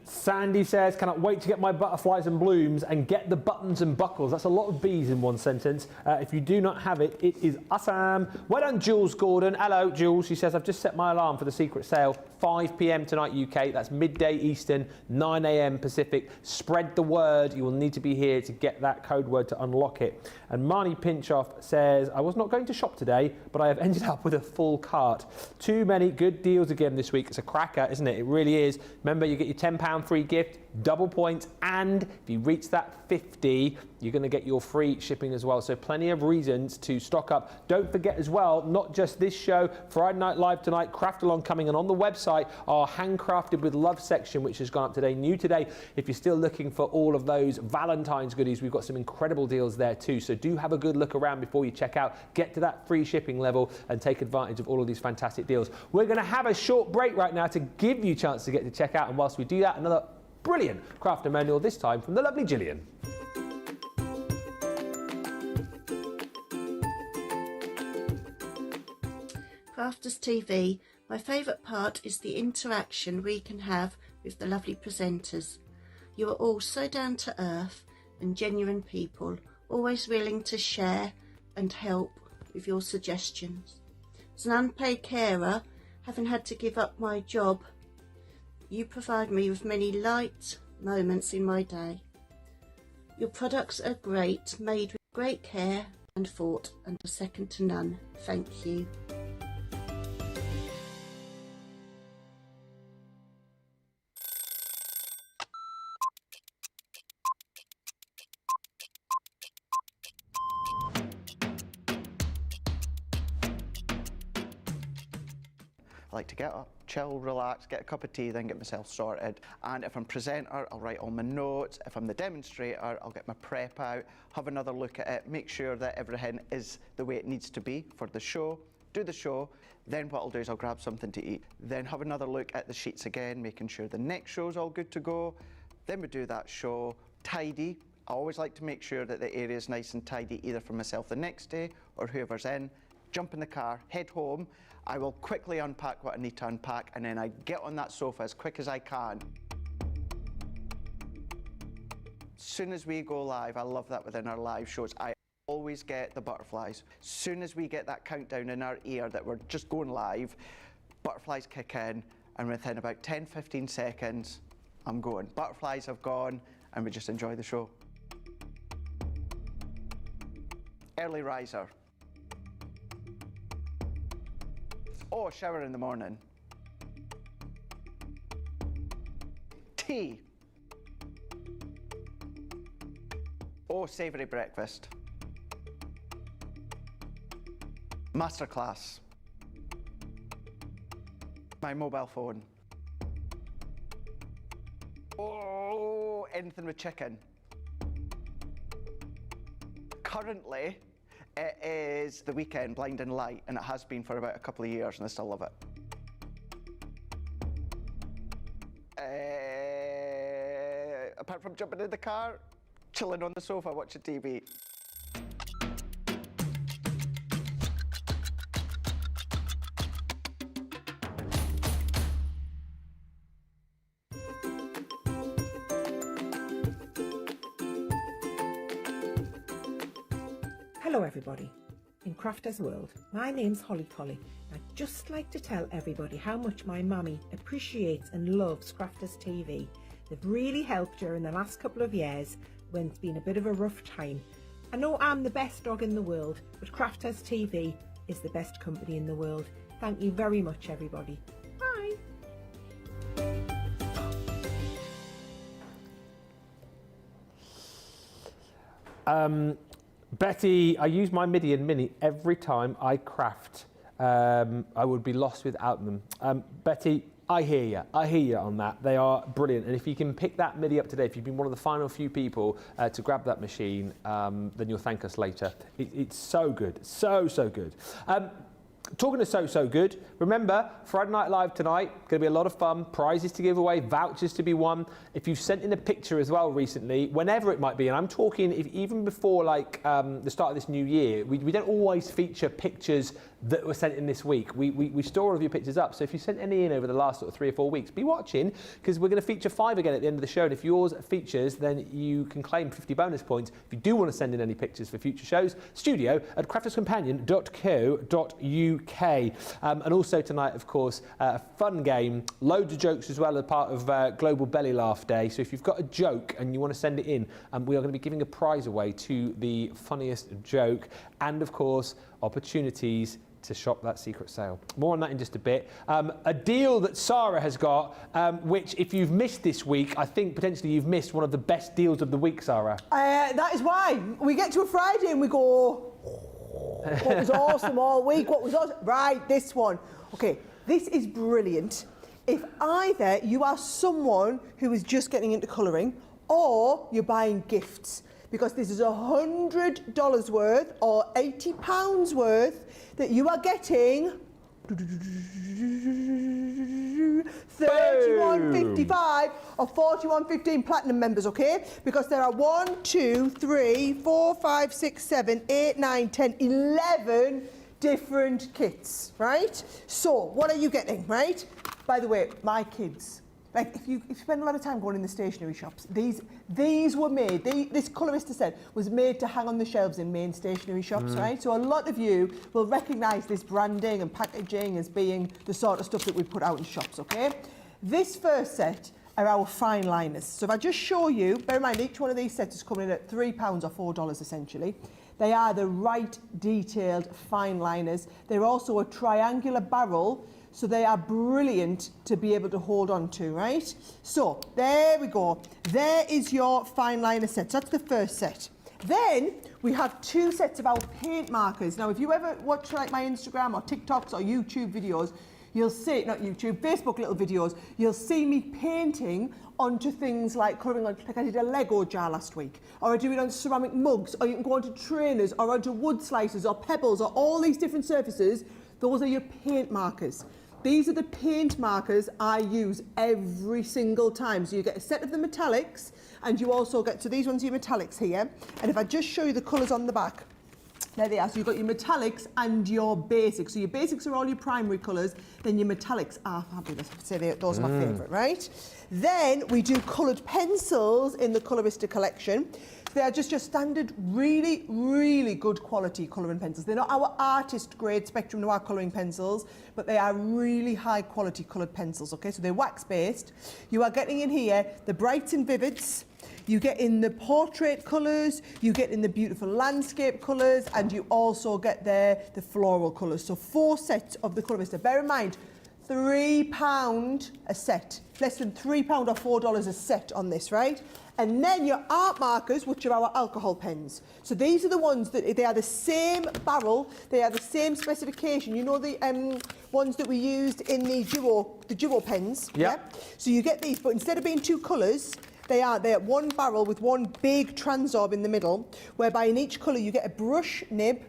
Sandy says, cannot wait to get my butterflies and blooms and get the buttons and buckles. That's a lot of B's in one sentence. If you do not have it, it is awesome. Well done, Jules Gordon. Hello, Jules. She says, I've just set my alarm for the secret sale. 5 p.m. tonight UK. That's midday Eastern, 9 a.m. Pacific. Spread the word. You will need to be here to get that code word to unlock it. And Marnie Pinchoff says, I was not going to shop today, but I have ended up with a full cart. Too many good deals again this week. It's a cracker, isn't it? It really is. Remember, you get your £10 free gift, double points, and if you reach that 50, you're going to get your free shipping as well. So plenty of reasons to stock up. Don't forget as well, not just this show, Friday Night Live tonight, Craft Along coming, and on the website, our Handcrafted with Love section, which has gone up today, new today. If you're still looking for all of those Valentine's goodies, we've got some incredible deals there too. So do have a good look around before you check out. Get to that free shipping level and take advantage of all of these fantastic deals. We're going to have a short break right now to give you a chance to get to check out. And whilst we do that, another brilliant crafter manual, this time from the lovely Gillian. Crafters TV, my favourite part is the interaction we can have with the lovely presenters. You are all so down to earth and genuine people, always willing to share and help with your suggestions. As an unpaid carer, having had to give up my job, you provide me with many light moments in my day. Your products are great, made with great care and thought, and are second to none. Thank you. I like to get up, chill, relax, get a cup of tea, then get myself sorted. And if I'm presenter, I'll write all my notes. If I'm the demonstrator, I'll get my prep out, have another look at it, make sure that everything is the way it needs to be for the show, do the show. Then what I'll do is I'll grab something to eat, then have another look at the sheets again, making sure the next show's all good to go. Then we do that show, tidy. I always like to make sure that the area is nice and tidy, either for myself the next day or whoever's in. Jump in the car, head home. I will quickly unpack what I need to unpack, and then I get on that sofa as quick as I can. As soon as we go live, I love that within our live shows, I always always get the butterflies. Soon as we get that countdown in our ear that we're just going live, butterflies kick in, and within about 10-15 seconds, I'm going. Butterflies have gone, and we just enjoy the show. Early riser. Oh, shower in the morning. Tea. Oh, savoury breakfast. Masterclass. My mobile phone. Oh, anything with chicken. Currently, it is the weekend, Blinding Light, and it has been for about a couple of years, and I still love it. Apart from jumping in the car, chilling on the sofa, watching TV. Hello everybody. In Crafters World, my name's Holly Collie. I'd just like to tell everybody how much my mummy appreciates and loves Crafters TV. They've really helped during the last couple of years when it's been a bit of a rough time. I know I'm the best dog in the world, but Crafters TV is the best company in the world. Thank you very much everybody. Bye. Betty, I use my Midi and Mini every time I craft. I would be lost without them. Betty, I hear you on that. They are brilliant. And if you can pick that Midi up today, if you've been one of the final few people to grab that machine, then you'll thank us later. It's so good, so good. Talking of so good, remember, Friday Night Live tonight, going to be a lot of fun, prizes to give away, vouchers to be won. If you've sent in a picture as well recently, whenever it might be, and I'm talking even before like the start of this new year, we don't always feature pictures that were sent in this week. We store all of your pictures up, so if you sent any in over the last sort of 3 or 4 weeks, be watching, because we're going to feature 5 again at the end of the show, and if yours features, then you can claim 50 bonus points. If you do want to send in any pictures for future shows, studio@crafterscompanion.co.uk. And also tonight, of course, a fun game, loads of jokes as well as part of Global Belly Laugh Day. So if you've got a joke and you want to send it in, we are going to be giving a prize away to the funniest joke, and of course, opportunities to shop that secret sale. More on that in just a bit. A deal that Sara has got, which if you've missed this week, I think potentially you've missed one of the best deals of the week, Sara. That is why we get to a Friday and we go, what was awesome all week? What was awesome? Right, this one. Okay, this is brilliant. If either you are someone who is just getting into colouring or you're buying gifts, because this is $100 worth or £80 worth that you are getting $31.55 or $41.15 platinum members, okay? Because there are 1, 2, 3, 4, 5, 6, 7, 8, 9, 10, 11 different kits, right? So what are you getting, right? By the way, my kids, like if you spend a lot of time going in the stationery shops, these were made, this Colorista set was made to hang on the shelves in main stationery shops, right? So a lot of you will recognise this branding and packaging as being the sort of stuff that we put out in shops, okay? This first set are our fine liners. So if I just show you, bear in mind each one of these sets is coming in at £3 or $4 essentially. They are the right detailed fine liners. They're also a triangular barrel, so they are brilliant to be able to hold on to, right? So there we go. There is your fine liner set. So that's the first set. Then we have 2 sets of our paint markers. Now, if you ever watch like my Instagram or TikToks or YouTube videos, you'll see, not YouTube, Facebook little videos, you'll see me painting onto things like colouring on, like I did a Lego jar last week, or I do it on ceramic mugs, or you can go onto trainers, or onto wood slices, or pebbles, or all these different surfaces. Those are your paint markers. These are the paint markers I use every single time. So you get a set of the metallics, and you also get, so these ones are your metallics here. And if I just show you the colours on the back, There they are. So you've got your metallics and your basics. So your basics are all your primary colours, then your metallics are fabulous. I have to say those are my favourite, right? Then we do coloured pencils in the Colorista collection. They are just your standard, really, really good quality colouring pencils. They're not our artist grade Spectrum Noir colouring pencils, but they are really high quality coloured pencils, okay? So they're wax based. You are getting in here the brights and vivids, you get in the portrait colours, you get in the beautiful landscape colours, and you also get there the floral colours. So 4 sets of the Colorista. Bear in mind, £3 a set. Less than £3 or $4 a set on this, right? And then your art markers, which are our alcohol pens. So these are the ones that, they are the same barrel, they are the same specification. You know the ones that we used in the duo pens? Yep. Yeah? So you get these, but instead of being 2 colours, they're one barrel with one big transorb in the middle, whereby in each colour you get a brush nib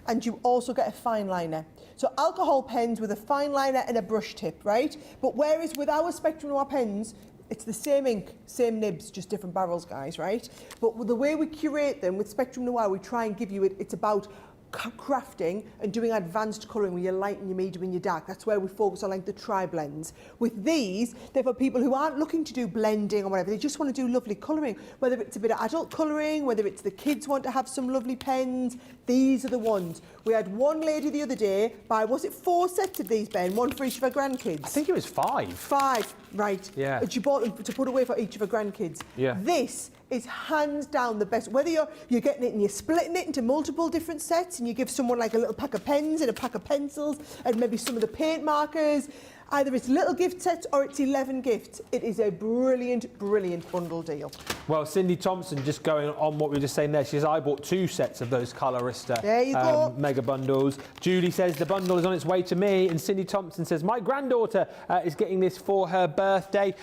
and you also get a fine liner. So alcohol pens with a fine liner and a brush tip, right? But whereas with our Spectrum Noir pens, it's the same ink, same nibs, just different barrels, guys, right? But with the way we curate them with Spectrum Noir, we try and give you it's about crafting and doing advanced colouring with your light and your medium and your dark. That's where we focus on like the tri-blends. With these, they're for people who aren't looking to do blending or whatever. They just want to do lovely colouring, whether it's a bit of adult colouring, whether it's the kids want to have some lovely pens. These are the ones. We had one lady the other day buy, was it 4 sets of these, Ben? One for each of her grandkids? I think it was 5. 5, right. Yeah. And she bought them to put away for each of her grandkids. Yeah. This is hands down the best. Whether you're getting it and you're splitting it into multiple different sets and you give someone like a little pack of pens and a pack of pencils and maybe some of the paint markers, either it's little gift sets or it's 11 gifts. It is a brilliant, brilliant bundle deal. Well, Cindy Thompson, just going on what we were just saying there, she says, I bought 2 sets of those Colorista there you go. mega bundles. Judy says the bundle is on its way to me, and Cindy Thompson says, my granddaughter is getting this for her birthday.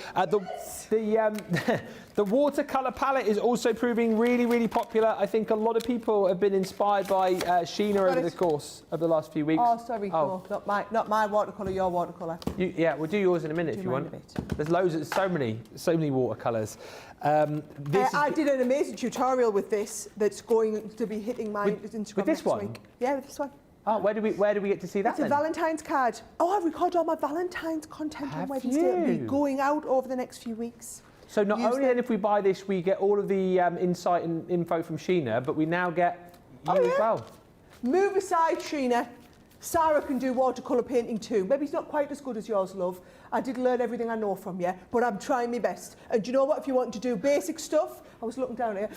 The watercolour palette is also proving really, really popular. I think a lot of people have been inspired by Sheena over the course of the last few weeks. Oh, sorry, no, not my watercolour, your watercolour. Yeah, we'll do yours in a minute if you want. There's loads, so many watercolours. I did an amazing tutorial with this that's going to be hitting my Instagram with this next one? week. Yeah, with this one. Oh, where do we get to see that? It's a Valentine's card. Oh, I record all my Valentine's content on Wednesday. It'll be going out over the next few weeks. So not only then if we buy this, we get all of the insight and info from Sheena, but we now get you as well. Move aside, Sheena. Sara can do watercolour painting too. Maybe it's not quite as good as yours, love. I did learn everything I know from you, but I'm trying my best. And do you know what? If you want to do basic stuff, I was looking down here.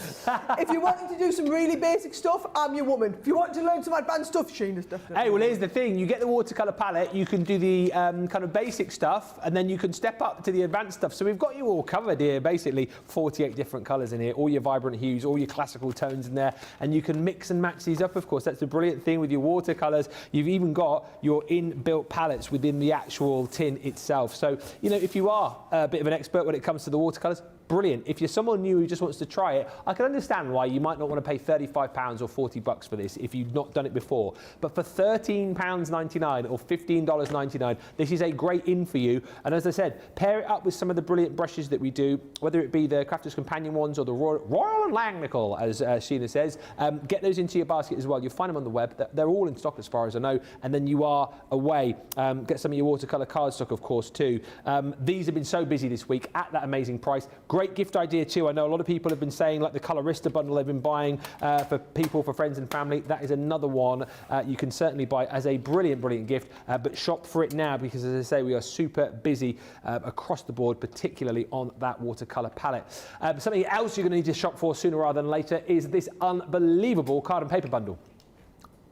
If you wanted to do some really basic stuff, I'm your woman. If you want to learn some advanced stuff, Sheena's definitely. Hey, well, here's the thing. You get the watercolour palette, you can do the kind of basic stuff, and then you can step up to the advanced stuff. So we've got you all covered here, basically 48 different colours in here, all your vibrant hues, all your classical tones in there, and you can mix and match these up, of course. That's the brilliant thing with your watercolours. You've even got your inbuilt palettes within the actual tin itself. So, you know, if you are a bit of an expert when it comes to the watercolours, brilliant. If you're someone new who just wants to try it, I can understand why you might not want to pay £35 or $40 for this if you've not done it before. But for £13.99 or $15.99, this is a great in for you. And as I said, pair it up with some of the brilliant brushes that we do, whether it be the Crafter's Companion ones or the Royal and Langnickel, as Sheena says. Get those into your basket as well. You'll find them on the web. They're all in stock as far as I know. And then you are away. Get some of your watercolour cardstock, of course, too. These have been so busy this week at that amazing price. Great gift idea too. I know a lot of people have been saying, like the Colorista bundle they've been buying for people, for friends and family. That is another one you can certainly buy as a brilliant, brilliant gift. But shop for it now because, as I say, we are super busy across the board, particularly on that watercolour palette. Something else you're going to need to shop for sooner rather than later is this unbelievable card and paper bundle.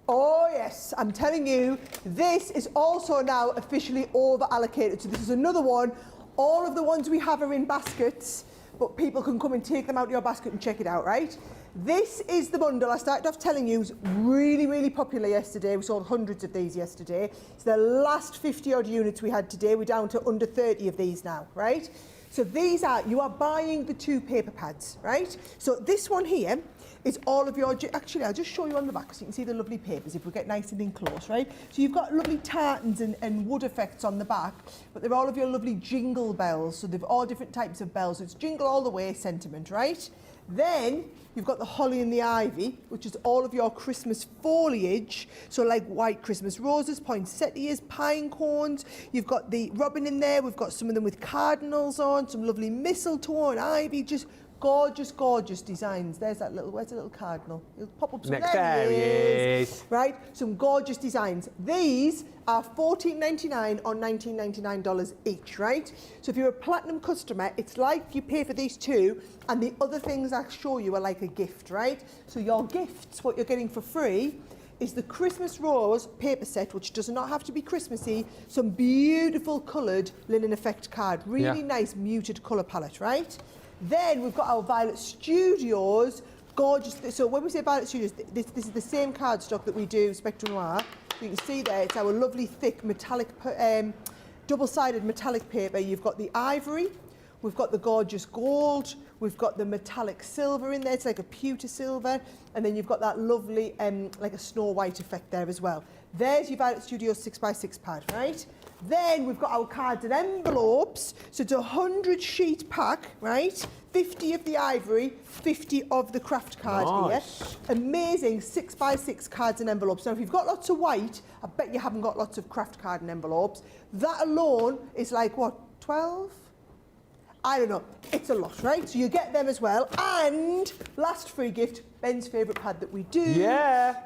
Oh yes, I'm telling you, this is also now officially over allocated. So this is another one. All of the ones we have are in baskets, but people can come and take them out of your basket and check it out, right? This is the bundle I started off telling you was really, really popular yesterday. We sold hundreds of these yesterday. It's the last 50 odd units we had today. We're down to under 30 of these now, right? So these are, you are buying the 2 paper pads, right? So this one here is all of your, actually I'll just show you on the back so you can see the lovely papers if we get nice and in close, right? So you've got lovely tartans and wood effects on the back, but they're all of your lovely jingle bells. So they've all different types of bells. So it's jingle all the way sentiment, right? Then you've got the holly and the ivy, which is all of your Christmas foliage. So like white Christmas roses, poinsettias, pine cones. You've got the robin in there. We've got some of them with cardinals on, some lovely mistletoe and ivy. Just gorgeous, gorgeous designs. There's that little, where's the little cardinal? It'll pop up. Next there he is. Right, some gorgeous designs. These are $14.99 or $19.99 each, right? So if you're a platinum customer, it's like you pay for these two, and the other things I show you are like a gift, right? So your gifts, what you're getting for free, is the Christmas Rose paper set, which does not have to be Christmassy, some beautiful coloured linen effect card, really nice muted colour palette, right? Then we've got our Violet Studios, gorgeous. So when we say Violet Studios, this is the same cardstock that we do Spectrum Noir. So you can see there, it's our lovely thick metallic, double-sided metallic paper. You've got the ivory, we've got the gorgeous gold, we've got the metallic silver in there. It's like a pewter silver, and then you've got that lovely, like a Snow White effect there as well. There's your Violet Studios 6x6 pad, right? Then we've got our cards and envelopes. So it's a 100 sheet pack, right? 50 of the ivory, 50 of the craft card here. Amazing 6x6 cards and envelopes. Now, if you've got lots of white, I bet you haven't got lots of craft card and envelopes. That alone is like, what, 12? I don't know. It's a lot, right? So you get them as well. And last free gift, Ben's favourite pad that we do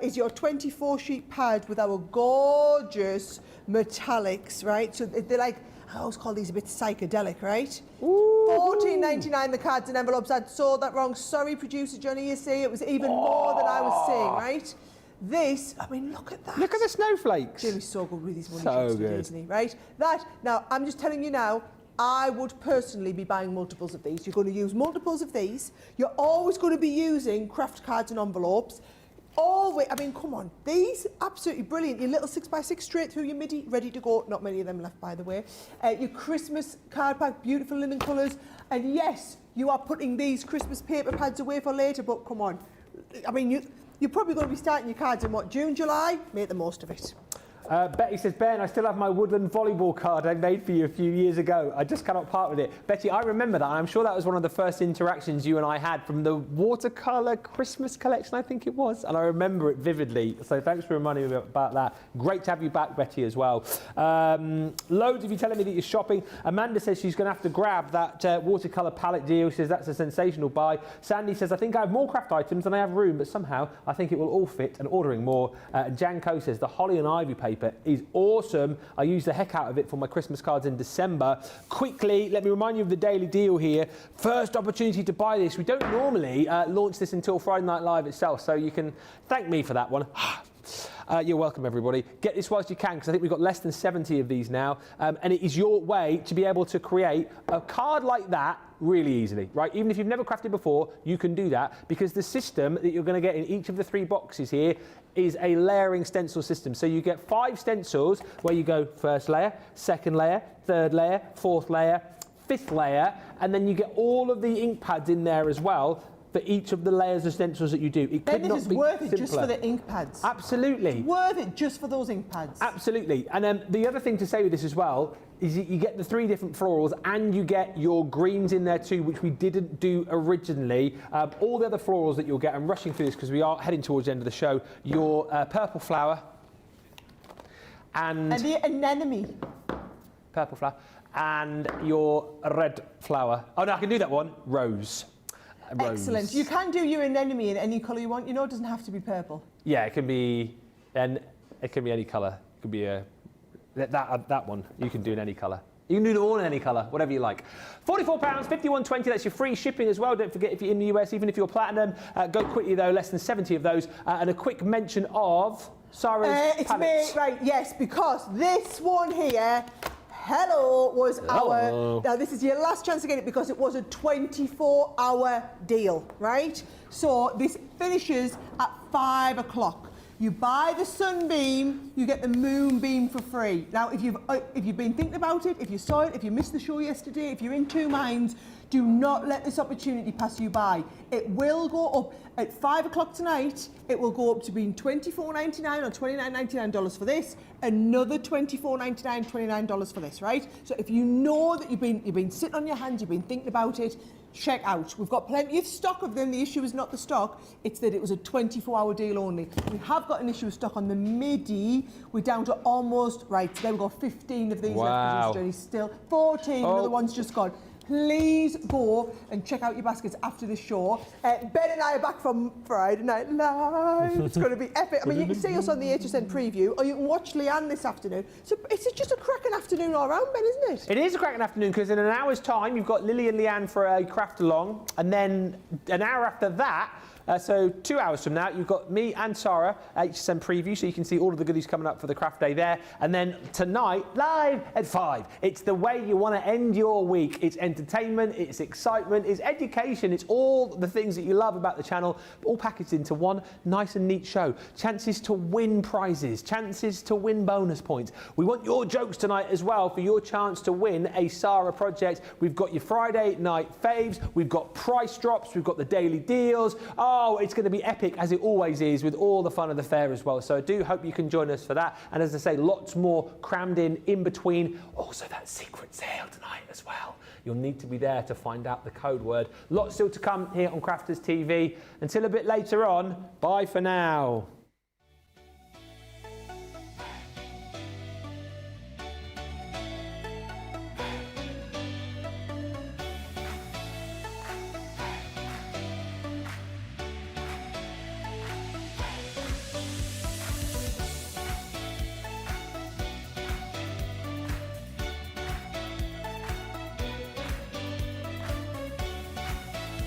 is your 24 sheet pad with our gorgeous metallics, right? So they're like, I always call these a bit psychedelic, right? $14.99 the cards and envelopes. I'd sold that wrong. Sorry, producer Johnny, you see, it was even more than I was saying, right? This, I mean, look at that. Look at the snowflakes. Jimmy's so good with these money So shots good. today, isn't he, right? That, now, I'm just telling you now, I would personally be buying multiples of these. You're going to use multiples of these. You're always going to be using craft cards and envelopes. Always, I mean, come on. These, absolutely brilliant. Your little 6x6 straight through your Midi, ready to go. Not many of them left, by the way. Your Christmas card pack, beautiful linen colours. And yes, you are putting these Christmas paper pads away for later, but come on. I mean, you're probably going to be starting your cards in, what, June, July? Make the most of it. Betty says, Ben, I still have my woodland volleyball card I made for you a few years ago. I just cannot part with it. Betty, I remember that, and I'm sure that was one of the first interactions you and I had from the Watercolor Christmas collection, I think it was, and I remember it vividly. So thanks for reminding me about that. Great to have you back, Betty, as well. Loads of you telling me that you're shopping. Amanda says she's going to have to grab that watercolor palette deal. She says that's a sensational buy. Sandy says, I think I have more craft items than I have room, but somehow I think it will all fit, and ordering more. Janko says the holly and ivy paper is awesome. I use the heck out of it for my Christmas cards in December. Quickly, let me remind you of the daily deal here. First opportunity to buy this. We don't normally launch this until Friday Night Live itself, so you can thank me for that one. You're welcome, everybody. Get this whilst you can, because I think we've got less than 70 of these now, and it is your way to be able to create a card like that really easily, right? Even if you've never crafted before, you can do that, because the system that you're going to get in each of the 3 boxes here is a layering stencil system. So you get 5 stencils where you go first layer, second layer, third layer, fourth layer, fifth layer, and then you get all of the ink pads in there as well for each of the layers of stencils that you do. It could not be worth it simpler. just for the ink pads. Absolutely. It's worth it just for those ink pads. Absolutely. And the other thing to say with this as well is you get the 3 different florals, and you get your greens in there too, which we didn't do originally. All the other florals that you'll get, I'm rushing through this because we are heading towards the end of the show, your purple flower and the anemone. Purple flower and your red flower. Oh no, I can do that one. Rose. Excellent. You can do your anemone in any colour you want. You know, it doesn't have to be purple. Yeah, it can be any colour. It could be a that one you can do in any colour. You can do them all in any colour, whatever you like. £44, £51.20, that's your free shipping as well. Don't forget, if you're in the US, even if you're platinum, go quickly though, less than 70 of those. And a quick mention of Sara's It's palettes. me, right, yes, because this one here, was our, now this is your last chance to get it because it was a 24-hour deal, right? So this finishes at 5 o'clock. You buy the sunbeam, you get the moonbeam for free. Now, if you've been thinking about it, if you saw it, if you missed the show yesterday, if you're in 2 minds, do not let this opportunity pass you by. It will go up at 5 o'clock tonight. It will go up to being $24.99 or $29.99 for this. Another $24.99, $29 for this, right? So if you know that you've been sitting on your hands, you've been thinking about it, check out. We've got plenty of stock of them. The issue is not the stock, it's that it was a 24-hour deal only. We have got an issue of stock on the Midi. We're down to almost, right, there we go, 15 of these left. Journey still. 14, another one's just gone. Please go and check out your baskets after the show. Ben and I are back from Friday Night Live. It's going to be epic. I mean, you can see us on the HSN preview, or you can watch Leanne this afternoon. So it's just a cracking afternoon all round, Ben, isn't it? It is a cracking afternoon because in an hour's time, you've got Lily and Leanne for a craft along. And then an hour after that, so 2 hours from now, you've got me and Sara HSN preview, so you can see all of the goodies coming up for the craft day there. And then tonight, live at 5. It's the way you want to end your week. It's entertainment, it's excitement, it's education, it's all the things that you love about the channel, all packaged into one nice and neat show. Chances to win prizes, chances to win bonus points. We want your jokes tonight as well for your chance to win a Sara project. We've got your Friday night faves, we've got price drops, we've got the daily deals. Oh, it's going to be epic, as it always is, with all the fun of the fair as well. So I do hope you can join us for that. And as I say, lots more crammed in between. Also, that secret sale tonight as well. You'll need to be there to find out the code word. Lots still to come here on Crafters TV. Until a bit later on, bye for now.